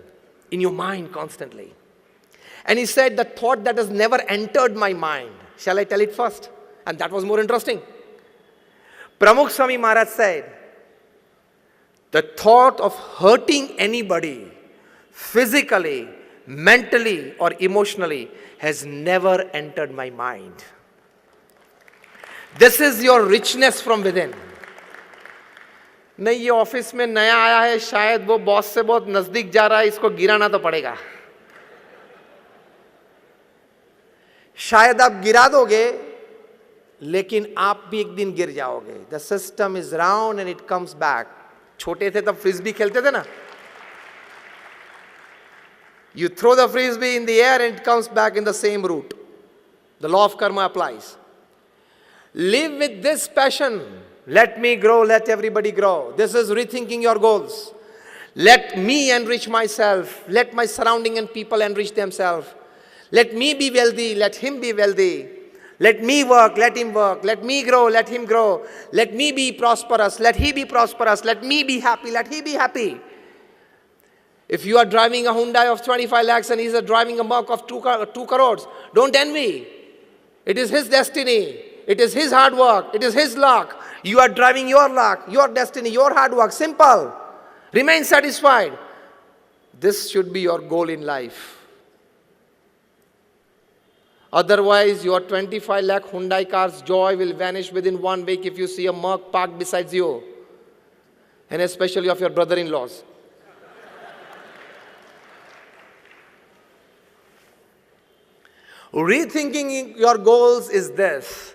In your mind constantly. And he said, the thought that has never entered my mind. Shall I tell it first? And that was more interesting. Pramukh Swami Maharaj said, the thought of hurting anybody, physically, mentally or emotionally, has never entered my mind. This is your richness from within. नहीं, ये office में नया आया है, शायद वो boss से बहुत नजदीक जा रहा है, इसको गिराना तो पड़ेगा. शायद आप गिरा दोगे, लेकिन आप भी एक दिन गिर जाओगे. The system is round and it comes back. छोटे थे तब फ्रिस्बी खेलते थे ना. You throw the frisbee in the air and it comes back in the same route. The law of karma applies. Live with this passion. Let me grow, let everybody grow. This is rethinking your goals. Let me enrich myself. Let my surrounding and people enrich themselves. Let me be wealthy, let him be wealthy. Let me work, let him work. Let me grow, let him grow. Let me be prosperous, let he be prosperous. Let me be happy, let he be happy. If you are driving a Hyundai of 25 lakhs and he is driving a Merc of 2 crores, don't envy. It is his destiny. It is his hard work. It is his luck. You are driving your luck, your destiny, your hard work. Simple. Remain satisfied. This should be your goal in life. Otherwise, your 25 lakh Hyundai car's joy will vanish within 1 week if you see a Merc parked beside you. And especially of your brother-in-laws. Rethinking your goals is this.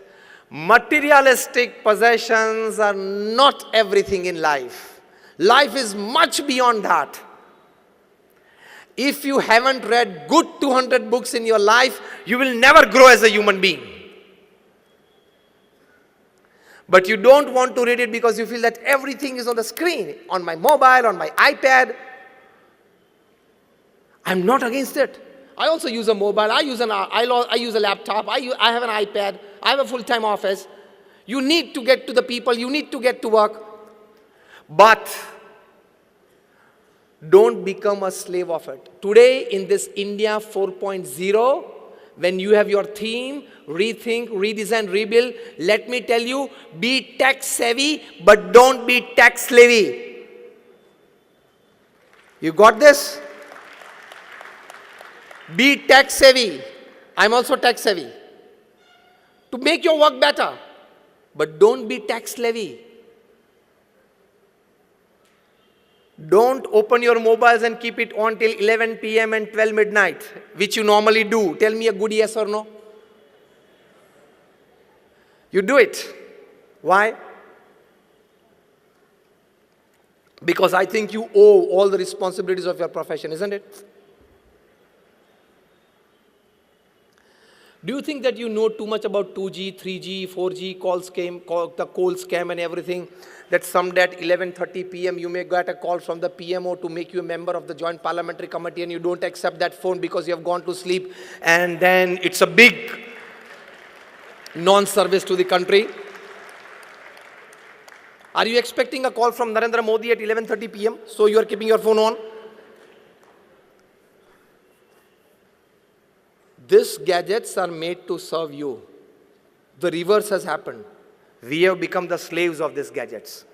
Materialistic possessions are not everything in life. Life is much beyond that. If you haven't read good 200 books in your life, you will never grow as a human being. But you don't want to read it because you feel that everything is on the screen, on my mobile, on my iPad. I'm not against it. I also use a mobile, I use a laptop, I have an iPad, I have a full-time office. You need to get to the people, you need to get to work. But don't become a slave of it. Today in this India 4.0, when you have your theme, rethink, redesign, rebuild, let me tell you, be tech savvy, but don't be tech slavey. You got this? Be tech savvy. I'm also tech savvy. To make your work better. But don't be tech slavey. Don't open your mobiles and keep it on till 11 p.m. and 12 midnight, which you normally do. Tell me a good yes or no. You do it. Why? Because I think you owe all the responsibilities of your profession, isn't it? Do you think that you know too much about 2G, 3G, 4G, the call scam and everything? That someday at 11:30 p.m. you may get a call from the PMO to make you a member of the Joint Parliamentary Committee and you don't accept that phone because you have gone to sleep and then it's a big non-service to the country. Are you expecting a call from Narendra Modi at 11:30 p.m. so you are keeping your phone on? these gadgets are made to serve you. The reverse has happened. We have become the slaves of these gadgets.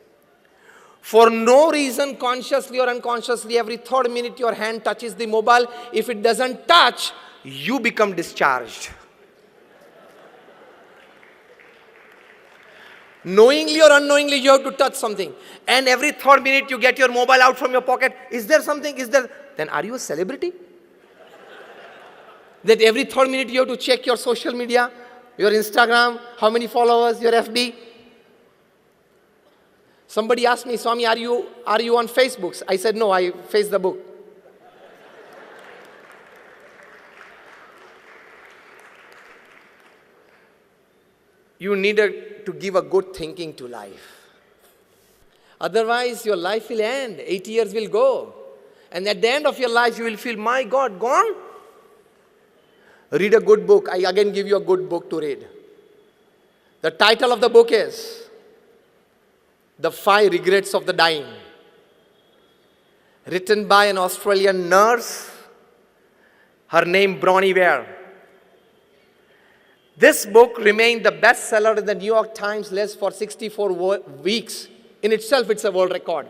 For no reason, consciously or unconsciously, every third minute your hand touches the mobile. If it doesn't touch, you become discharged. Knowingly or unknowingly, you have to touch something. And every third minute you get your mobile out from your pocket. Is there something? Then are you a celebrity? That every third minute you have to check your social media, your Instagram, how many followers, your FB. Somebody asked me, Swami, are you on Facebook? I said, no, I face the book. You need to give a good thinking to life. Otherwise, your life will end. 80 years will go. And at the end of your life, you will feel, my God, gone? Read a good book. I again give you a good book to read. The title of the book is The 5 Regrets of the Dying. Written by an Australian nurse. Her name Bronnie Ware. This book remained the bestseller in the New York Times list for 64 weeks. In itself, it's a world record.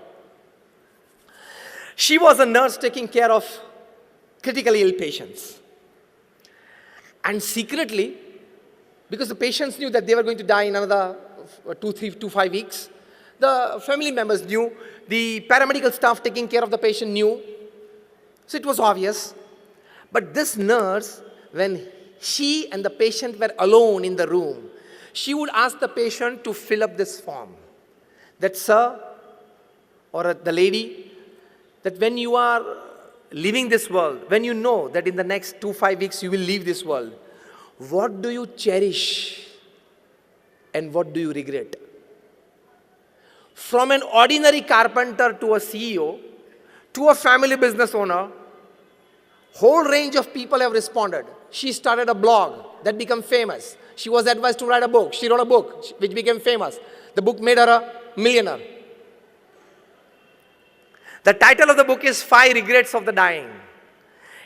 She was a nurse taking care of critically ill patients. And secretly, because the patients knew that they were going to die in another 5 weeks, the family members knew, the paramedical staff taking care of the patient knew. So it was obvious. But this nurse, when she and the patient were alone in the room, she would ask the patient to fill up this form. That, sir, or the lady, that when you are leaving this world, when you know that in the next 5 weeks you will leave this world, what do you cherish and what do you regret? From an ordinary carpenter to a CEO, to a family business owner, whole range of people have responded. She started a blog that became famous. She was advised to write a book. She wrote a book which became famous. The book made her a millionaire. The title of the book is 5 Regrets of the Dying,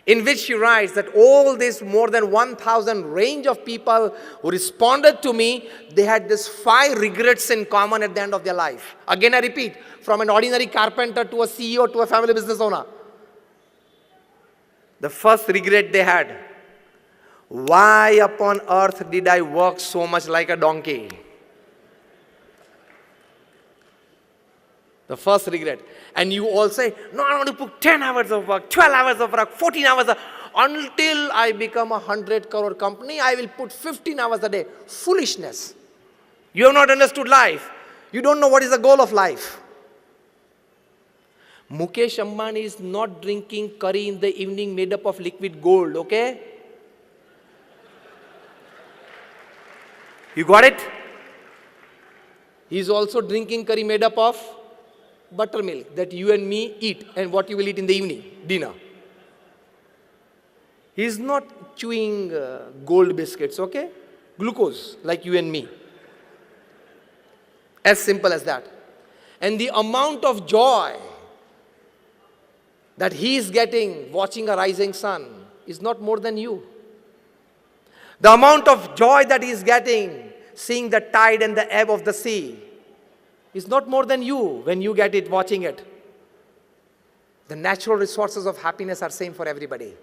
in which she writes that all this more than 1,000 range of people who responded to me, they had this 5 regrets in common at the end of their life. Again, I repeat, from an ordinary carpenter to a CEO to a family business owner. The first regret they had, why upon earth did I work so much like a donkey? The first regret. And you all say, no, I want to put 10 hours of work, 12 hours of work, 14 hours of, until I become a 100 crore company, I will put 15 hours a day. Foolishness. You have not understood life. You don't know what is the goal of life. Mukesh Ambani is not drinking curry in the evening made up of liquid gold, okay? You got it? He is also drinking curry made up of buttermilk that you and me eat, and what you will eat in the evening, dinner. He is not chewing gold biscuits, okay? Glucose, like you and me. As simple as that. And the amount of joy that he is getting watching a rising sun is not more than you. The amount of joy that he is getting seeing the tide and the ebb of the sea is not more than you when you get it watching it. The natural resources of happiness are same for everybody.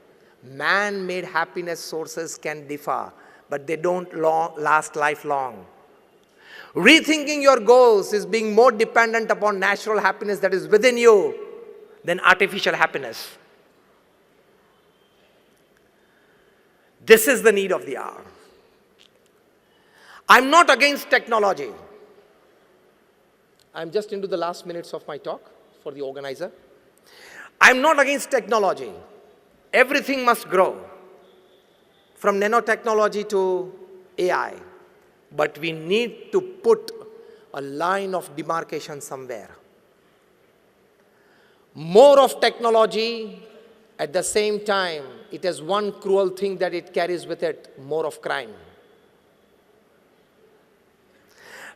Man-made happiness sources can differ, but they don't last lifelong. Rethinking your goals is being more dependent upon natural happiness that is within you than artificial happiness. This is the need of the hour. I'm not against technology. I'm just into the last minutes of my talk for the organizer. I'm not against technology. Everything must grow, from nanotechnology to AI. But we need to put a line of demarcation somewhere. More of technology, at the same time, it has one cruel thing that it carries with it, more of crime.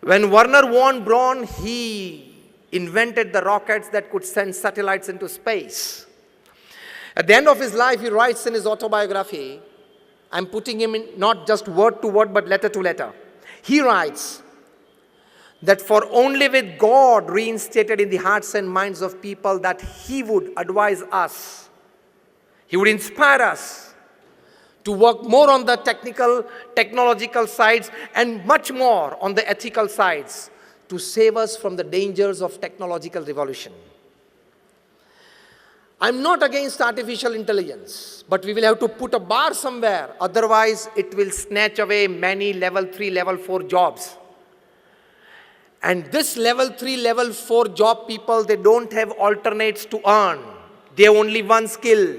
When Werner von Braun, he invented the rockets that could send satellites into space. At the end of his life, he writes in his autobiography, I'm putting him in not just word to word, but letter to letter. He writes that for only with God reinstated in the hearts and minds of people that he would advise us, he would inspire us to work more on the technological sides and much more on the ethical sides to save us from the dangers of technological revolution. I'm not against artificial intelligence, but we will have to put a bar somewhere. Otherwise, it will snatch away many level 3, level 4 jobs. And this level 3, level 4 job people, they don't have alternates to earn. They have only one skill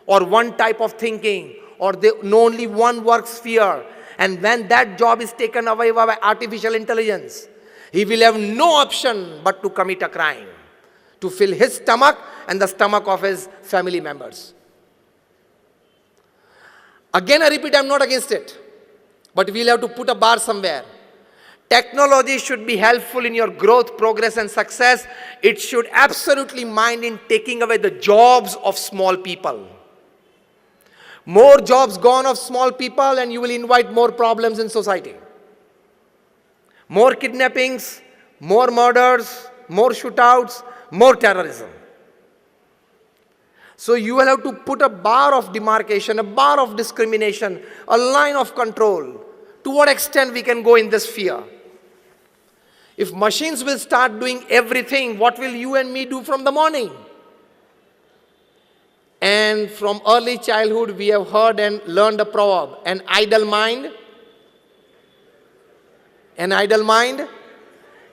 or one type of thinking, or they know only one work sphere. And when that job is taken away by artificial intelligence, he will have no option but to commit a crime, to fill his stomach and the stomach of his family members. Again, I repeat, I'm not against it, but we'll have to put a bar somewhere. Technology should be helpful in your growth, progress, and success. It should absolutely mind in taking away the jobs of small people. More jobs gone of small people and you will invite more problems in society. More kidnappings, more murders, more shootouts, more terrorism. So you will have to put a bar of demarcation, a bar of discrimination, a line of control. To what extent we can go in this sphere? If machines will start doing everything, what will you and me do from the morning? And from early childhood, we have heard and learned a proverb: an idle mind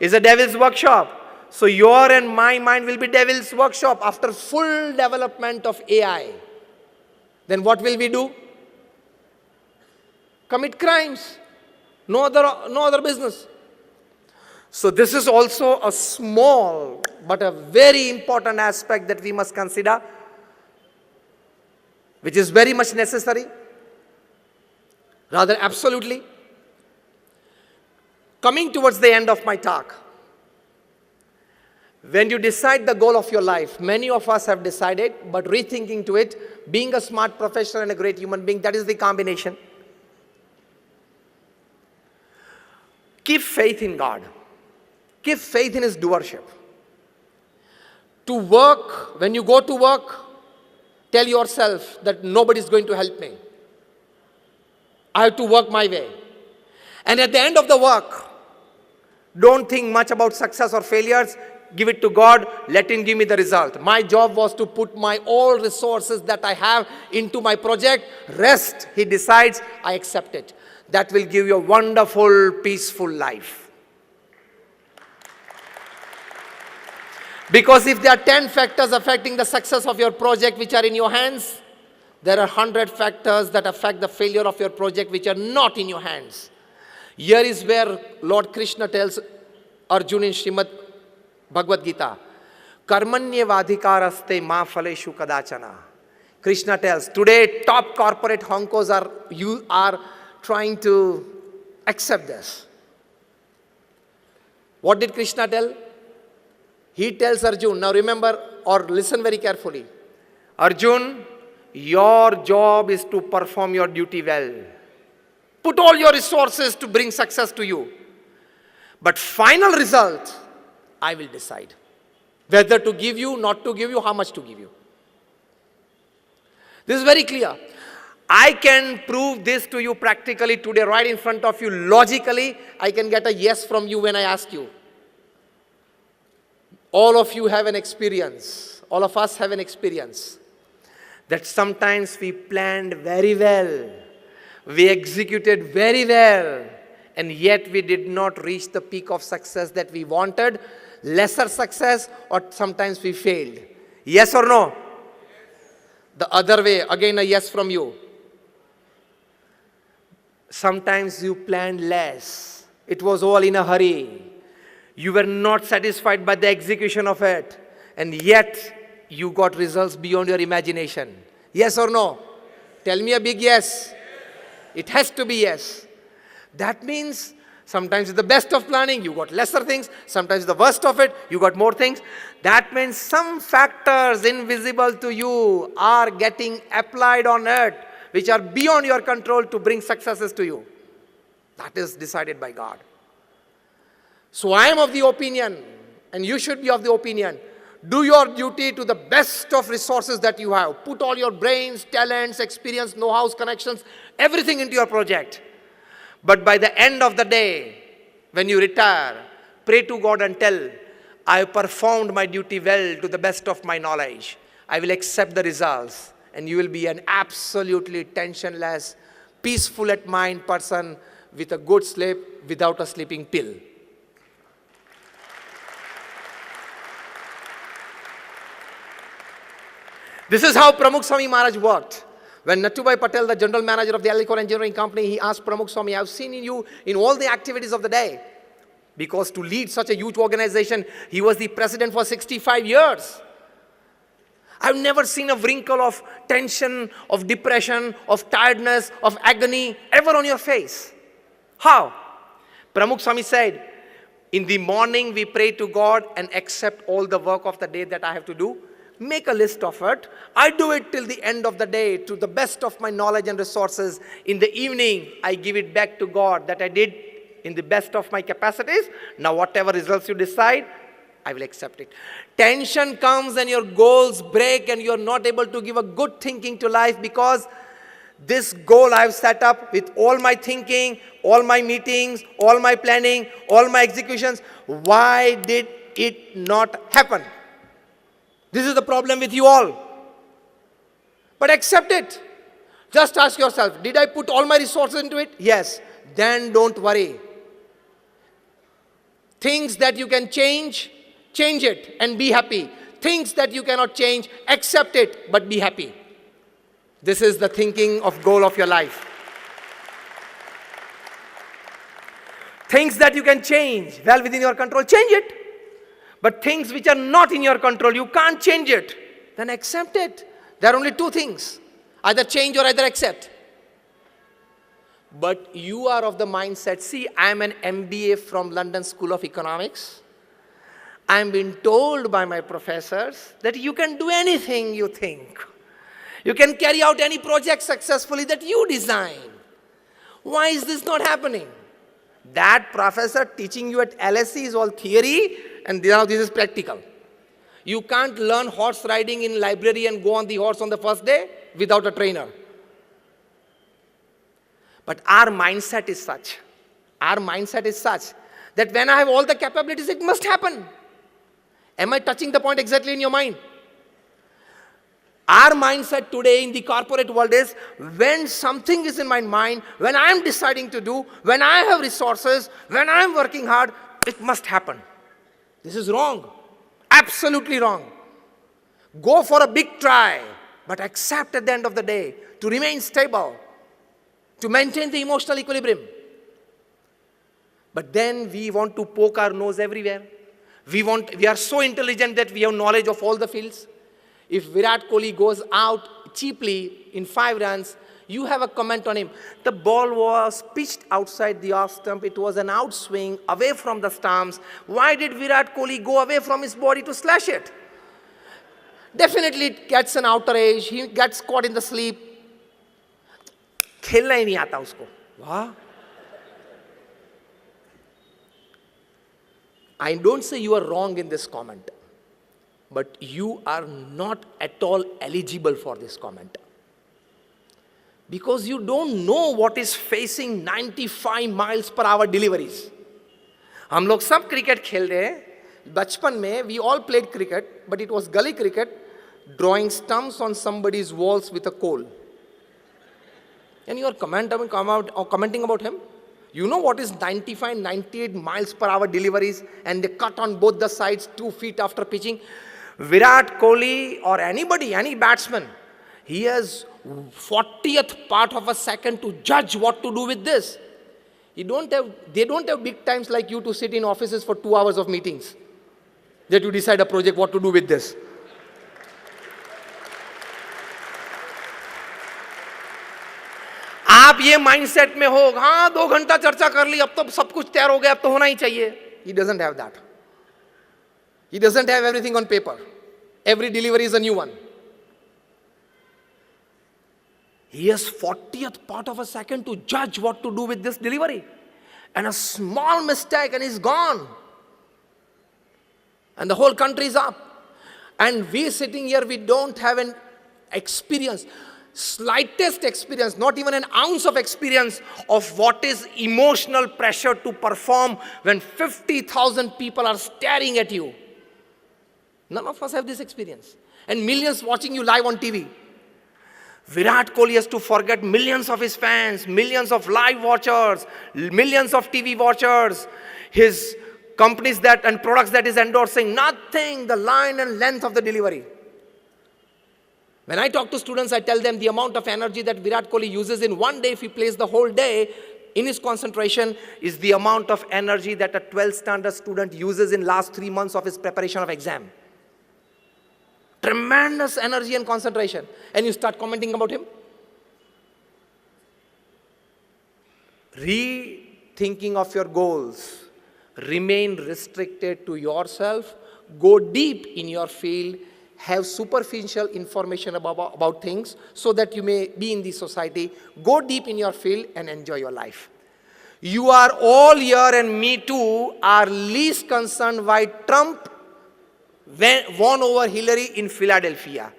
is a devil's workshop. So your and my mind will be devil's workshop after full development of AI. Then what will we do? Commit crimes. No other business. So this is also a small but a very important aspect that we must consider, which is very much necessary, rather absolutely. Coming towards the end of my talk, when you decide the goal of your life, many of us have decided, but rethinking to it, being a smart professional and a great human being, that is the combination. Keep faith in God. Keep faith in His doership. To work, when you go to work, tell yourself that nobody is going to help me. I have to work my way. And at the end of the work, don't think much about success or failures. Give it to God. Let Him give me the result. My job was to put my all resources that I have into my project. Rest, He decides, I accept it. That will give you a wonderful, peaceful life. Because if there are 10 factors affecting the success of your project which are in your hands, there are 100 factors that affect the failure of your project which are not in your hands. Here is where Lord Krishna tells Arjuna in Srimad Bhagavad Gita, Karmanyevadhikaraste ma phaleshu kadachana. Krishna tells, today top corporate honkos are trying to accept this. What did Krishna tell? He tells Arjun, now remember or listen very carefully. Arjun, your job is to perform your duty well. Put all your resources to bring success to you. But final result, I will decide. Whether to give you, not to give you, how much to give you. This is very clear. I can prove this to you practically today, right in front of you. Logically, I can get a yes from you when I ask you. All of you have an experience, all of us have an experience, that sometimes we planned very well, we executed very well, and yet we did not reach the peak of success that we wanted, lesser success, or sometimes we failed. Yes or no? The other way, again a yes from you. Sometimes you planned less. It was all in a hurry. You were not satisfied by the execution of it, and yet you got results beyond your imagination. Yes or no? Tell me a big yes. It has to be yes. That means sometimes it's the best of planning, you got lesser things. Sometimes the worst of it, you got more things. That means some factors invisible to you are getting applied on it, which are beyond your control to bring successes to you. That is decided by God. So I am of the opinion, and you should be of the opinion, do your duty to the best of resources that you have. Put all your brains, talents, experience, know-hows, connections, everything into your project. But by the end of the day, when you retire, pray to God and tell, I have performed my duty well to the best of my knowledge. I will accept the results, and you will be an absolutely tensionless, peaceful at mind person with a good sleep without a sleeping pill. This is how Pramukh Swami Maharaj worked. When Nathubai Patel, the general manager of the Alicor Engineering Company, he asked Pramukh Swami, I have seen in you in all the activities of the day. Because to lead such a huge organization, he was the president for 65 years. I've never seen a wrinkle of tension, of depression, of tiredness, of agony ever on your face. How? Pramukh Swami said, in the morning we pray to God and accept all the work of the day that I have to do. Make a list of it. I do it till the end of the day to the best of my knowledge and resources. In the evening, I give it back to God that I did in the best of my capacities. Now whatever results you decide, I will accept it. Tension comes and your goals break and you're not able to give a good thinking to life because this goal I've set up with all my thinking, all my meetings, all my planning, all my executions, why did it not happen? This is the problem with you all. But accept it. Just ask yourself, did I put all my resources into it? Yes. Then don't worry. Things that you can change, change it and be happy. Things that you cannot change, accept it but be happy. This is the thinking of goal of your life. Things that you can change, well within your control, change it. But things which are not in your control, you can't change it, then accept it. There are only two things, either change or either accept. But you are of the mindset, see, I am an MBA from London School of Economics. I am being told by my professors that you can do anything you think. You can carry out any project successfully that you design. Why is this not happening? That professor teaching you at LSE is all theory, and now this is practical. You can't learn horse riding in library and go on the horse on the first day without a trainer. But our mindset is such that when I have all the capabilities, it must happen. Am I touching the point exactly in your mind? Our mindset today in the corporate world is when something is in my mind, when I am deciding to do, when I have resources, when I am working hard, it must happen. This is wrong. Absolutely wrong. Go for a big try, but accept at the end of the day to remain stable, to maintain the emotional equilibrium. But then we want to poke our nose everywhere. We are so intelligent that we have knowledge of all the fields. If Virat Kohli goes out cheaply in 5 runs, you have a comment on him. The ball was pitched outside the off stump. It was an outswing away from the stumps. Why did Virat Kohli go away from his body to slash it? Definitely it gets an outer edge. He gets caught in the sleep. खेलना ही नहीं आता उसको. वाह. I don't say you are wrong in this comment, but you are not at all eligible for this comment. Because you don't know what is facing 95 miles per hour deliveries. हम लोग सब cricket खेल रहे हैं. बचपन में we all played cricket, but it was gully cricket, drawing stumps on somebody's walls with a coal. And you are commenting about him. You know what is 95, 98 miles per hour deliveries, and they cut on both the sides 2 feet after pitching. Virat Kohli or anybody, any batsman, he has 40th part of a second to judge what to do with this. They don't have big times like you to sit in offices for 2 hours of meetings that you decide a project what to do with this. आप ये mindset में हो, हाँ 2 घंटा चर्चा कर ली, अब तो सब कुछ तैयार हो गया, अब तो होना ही चाहिए. He doesn't have that. He doesn't have everything on paper. Every delivery is a new one. He has 40th part of a second to judge what to do with this delivery. And a small mistake and he's gone. And the whole country is up. And we sitting here, we don't have an experience, slightest experience, not even an ounce of experience of what is emotional pressure to perform when 50,000 people are staring at you. None of us have this experience. And millions watching you live on TV. Virat Kohli has to forget millions of his fans, millions of live watchers, millions of TV watchers, his companies that and products that is endorsing, nothing, the line and length of the delivery. When I talk to students, I tell them the amount of energy that Virat Kohli uses in one day, if he plays the whole day in his concentration, is the amount of energy that a 12th standard student uses in last 3 months of his preparation of exam. Tremendous energy and concentration. And you start commenting about him. Rethinking of your goals. Remain restricted to yourself. Go deep in your field. Have superficial information about things so that you may be in the society. Go deep in your field and enjoy your life. You are all here, and me too, are least concerned why Trump won over Hillary in Philadelphia,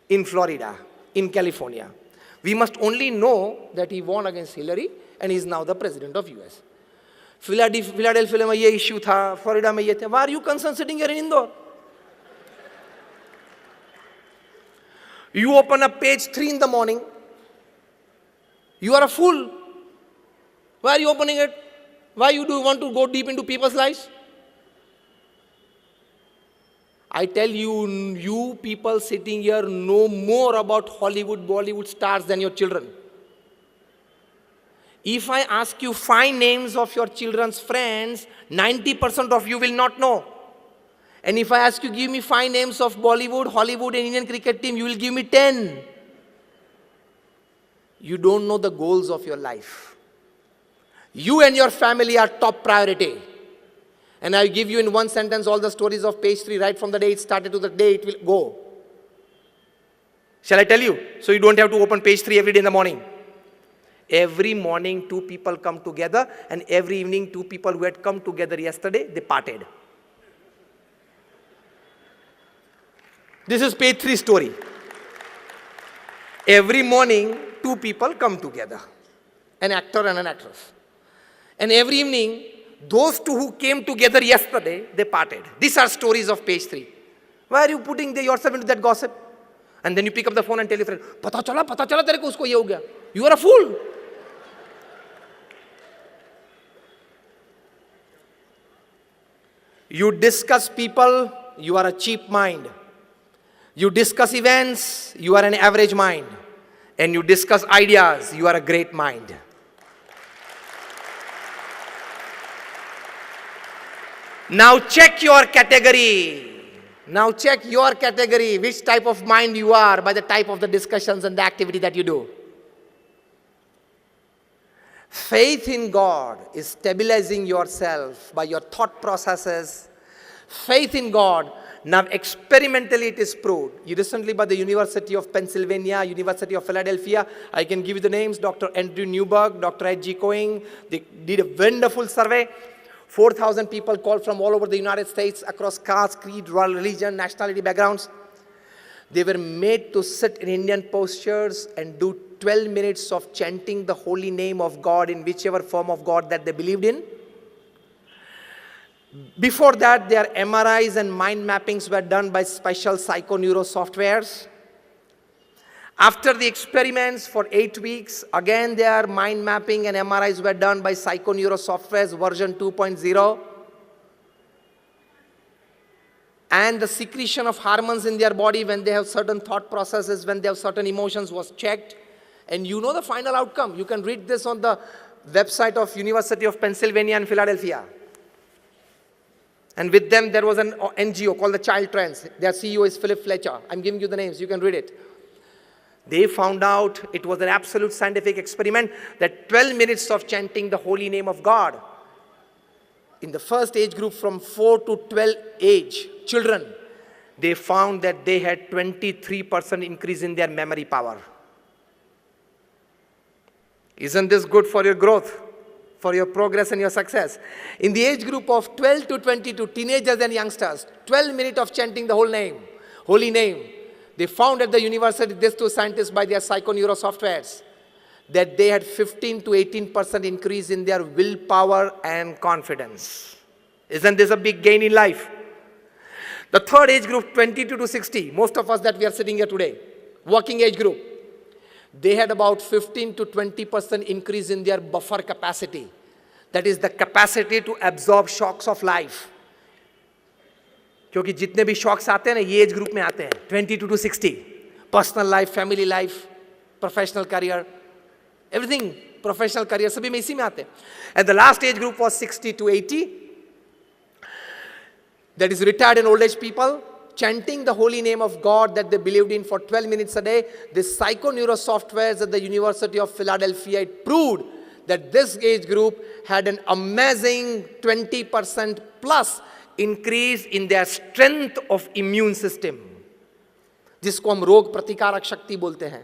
in Florida, in California. We must only know that he won against Hillary and he is now the president of US. Philadelphia में ये issue था, Florida में ये था. Why are you concerned sitting here in Indore? You open up page 3 in the morning. You are a fool. Why are you opening it? Why do you want to go deep into people's lives? I tell you, you people sitting here know more about Hollywood, Bollywood stars than your children. If I ask you 5 names of your children's friends, 90% of you will not know. And if I ask you, give me 5 names of Bollywood, Hollywood and Indian cricket team, you will give me 10. You don't know the goals of your life. You and your family are top priority. And I'll give you in one sentence all the stories of page 3, right from the day it started to the day it will go. Shall I tell you? So you don't have to open page 3 every day in the morning. Every morning 2 people come together, and every evening 2 people who had come together yesterday, they parted. This is page 3 story. Every morning 2 people come together, an actor and an actress. And every evening, those 2 who came together yesterday, they parted. These are stories of page 3. Why are you putting yourself into that gossip? And then you pick up the phone and tell your friend, pata chala tere ko usko ye ho gaya. You are a fool. You discuss people, you are a cheap mind. You discuss events, you are an average mind. And you discuss ideas, you are a great mind. Now check your category. Now check your category, which type of mind you are by the type of the discussions and the activity that you do. Faith in God is stabilizing yourself by your thought processes. Faith in God, now experimentally it is proved. Recently by the University of Pennsylvania, University of Philadelphia, I can give you the names, Dr. Andrew Newberg, Dr. H.G. Coing, they did a wonderful survey. 4,000 people called from all over the United States, across caste, creed, religion, nationality, backgrounds. They were made to sit in Indian postures and do 12 minutes of chanting the holy name of God in whichever form of God that they believed in. Before that, their MRIs and mind mappings were done by special psychoneuro softwares. After the experiments for 8 weeks, again their mind mapping and MRIs were done by psychoneuro softwares version 2.0. And the secretion of hormones in their body when they have certain thought processes, when they have certain emotions was checked. And you know the final outcome. You can read this on the website of University of Pennsylvania and Philadelphia. And with them there was an NGO called the Child Trends. Their CEO is Philip Fletcher. I'm giving you the names, you can read it. They found out it was an absolute scientific experiment that 12 minutes of chanting the holy name of God in the first age group from 4 to 12 age children, they found that they had 23% increase in their memory power. Isn't this good for your growth, for your progress and your success? In the age group of 12 to 22, teenagers and youngsters, 12 minutes of chanting the whole name, holy name. They found at the university, these two scientists by their psychoneuro softwares, that they had 15 to 18% increase in their willpower and confidence. Isn't this a big gain in life? The third age group, 22 to 60, most of us that we are sitting here today, working age group, they had about 15 to 20% increase in their buffer capacity. That is the capacity to absorb shocks of life. क्योंकि जितने भी shocks आते हैं ना ये age group में आते हैं 22 to 60, personal life, family life, professional career, everything, professional career सभी में इसी में आते हैं. And the last age group was 60 to 80, that is retired and old age people, chanting the holy name of God that they believed in for 12 minutes a day. This psychoneuro softwares at the University of Philadelphia, it proved that this age group had an amazing 20% plus increase in their strength of immune system, जिसको हम रोग प्रतिकारक शक्ति बोलते हैं.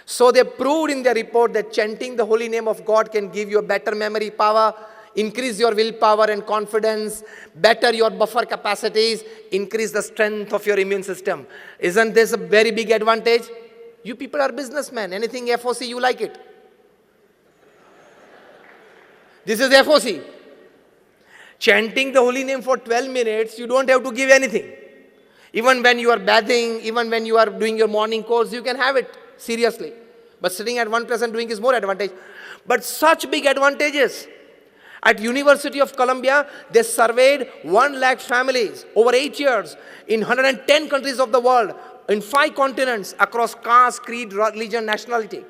So they proved in their report that chanting the holy name of God can give you a better memory power, increase your willpower and confidence, better your buffer capacities, increase the strength of your immune system. Isn't this a very big advantage? You people are businessmen. Anything FOC, you like it. This is FOC. Chanting the holy name for 12 minutes, you don't have to give anything. Even when you are bathing, even when you are doing your morning course, you can have it seriously. But sitting at one place and doing is more advantage. But such big advantages. At University of Columbia, they surveyed 1 lakh families over 8 years in 110 countries of the world, in 5 continents, across caste, creed, religion, nationality.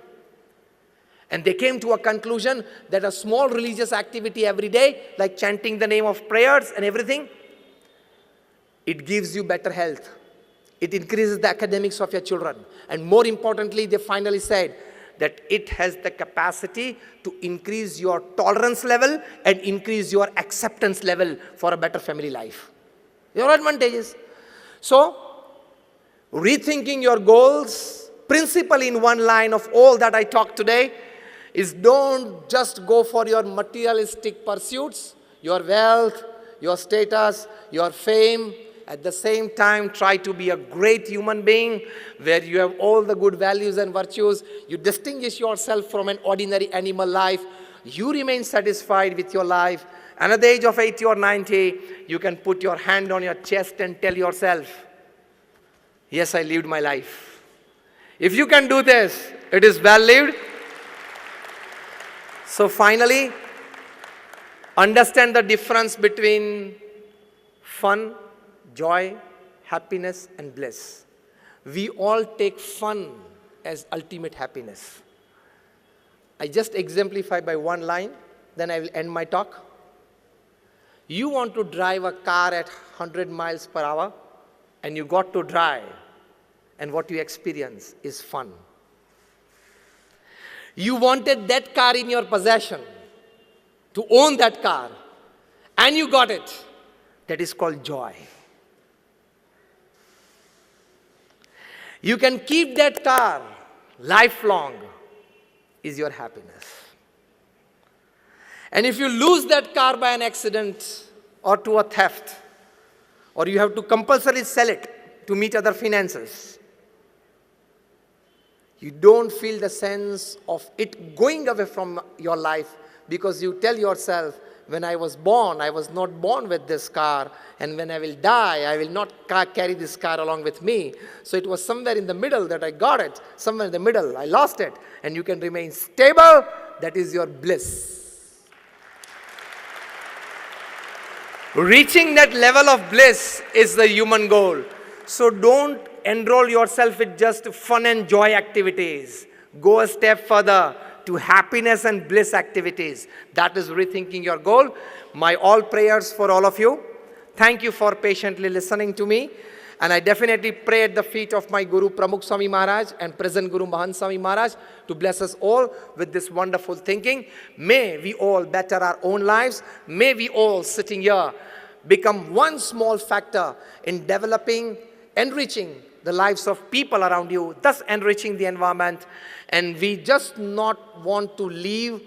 And they came to a conclusion that a small religious activity every day, like chanting the name of prayers and everything, it gives you better health. It increases the academics of your children. And more importantly, they finally said that it has the capacity to increase your tolerance level and increase your acceptance level for a better family life. There are advantages. So, rethinking your goals, principally in one line of all that I talked today, is don't just go for your materialistic pursuits, your wealth, your status, your fame. At the same time, try to be a great human being where you have all the good values and virtues. You distinguish yourself from an ordinary animal life. You remain satisfied with your life. And at the age of 80 or 90, you can put your hand on your chest and tell yourself, yes, I lived my life. If you can do this, it is well lived. So finally, understand the difference between fun, joy, happiness, and bliss. We all take fun as ultimate happiness. I just exemplify by one line, then I will end my talk. You want to drive a car at 100 miles per hour, and you got to drive, and what you experience is fun. You wanted that car in your possession, to own that car, and you got it. That is called joy. You can keep that car lifelong, is your happiness. And if you lose that car by an accident or to a theft, or you have to compulsorily sell it to meet other finances, you don't feel the sense of it going away from your life because you tell yourself, when I was born, I was not born with this car, and when I will die, I will not carry this car along with me. So it was somewhere in the middle that I got it, somewhere in the middle, I lost it, and you can remain stable. That is your bliss. Reaching that level of bliss is the human goal. So don't enroll yourself with just fun and joy activities. Go a step further to happiness and bliss activities. That is rethinking your goal. My all prayers for all of you. Thank you for patiently listening to me. And I definitely pray at the feet of my Guru Pramukh Swami Maharaj and present Guru Mahant Swami Maharaj to bless us all with this wonderful thinking. May we all better our own lives. May we all sitting here become one small factor in developing, enriching the lives of people around you, thus enriching the environment. And we just not want to leave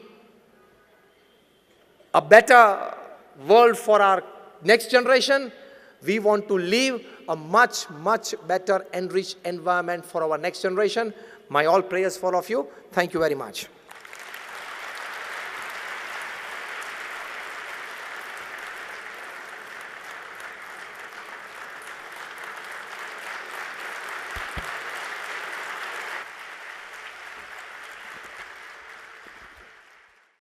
a better world for our next generation. We want to leave a much, much better enriched environment for our next generation. My all prayers for all of you. Thank you very much.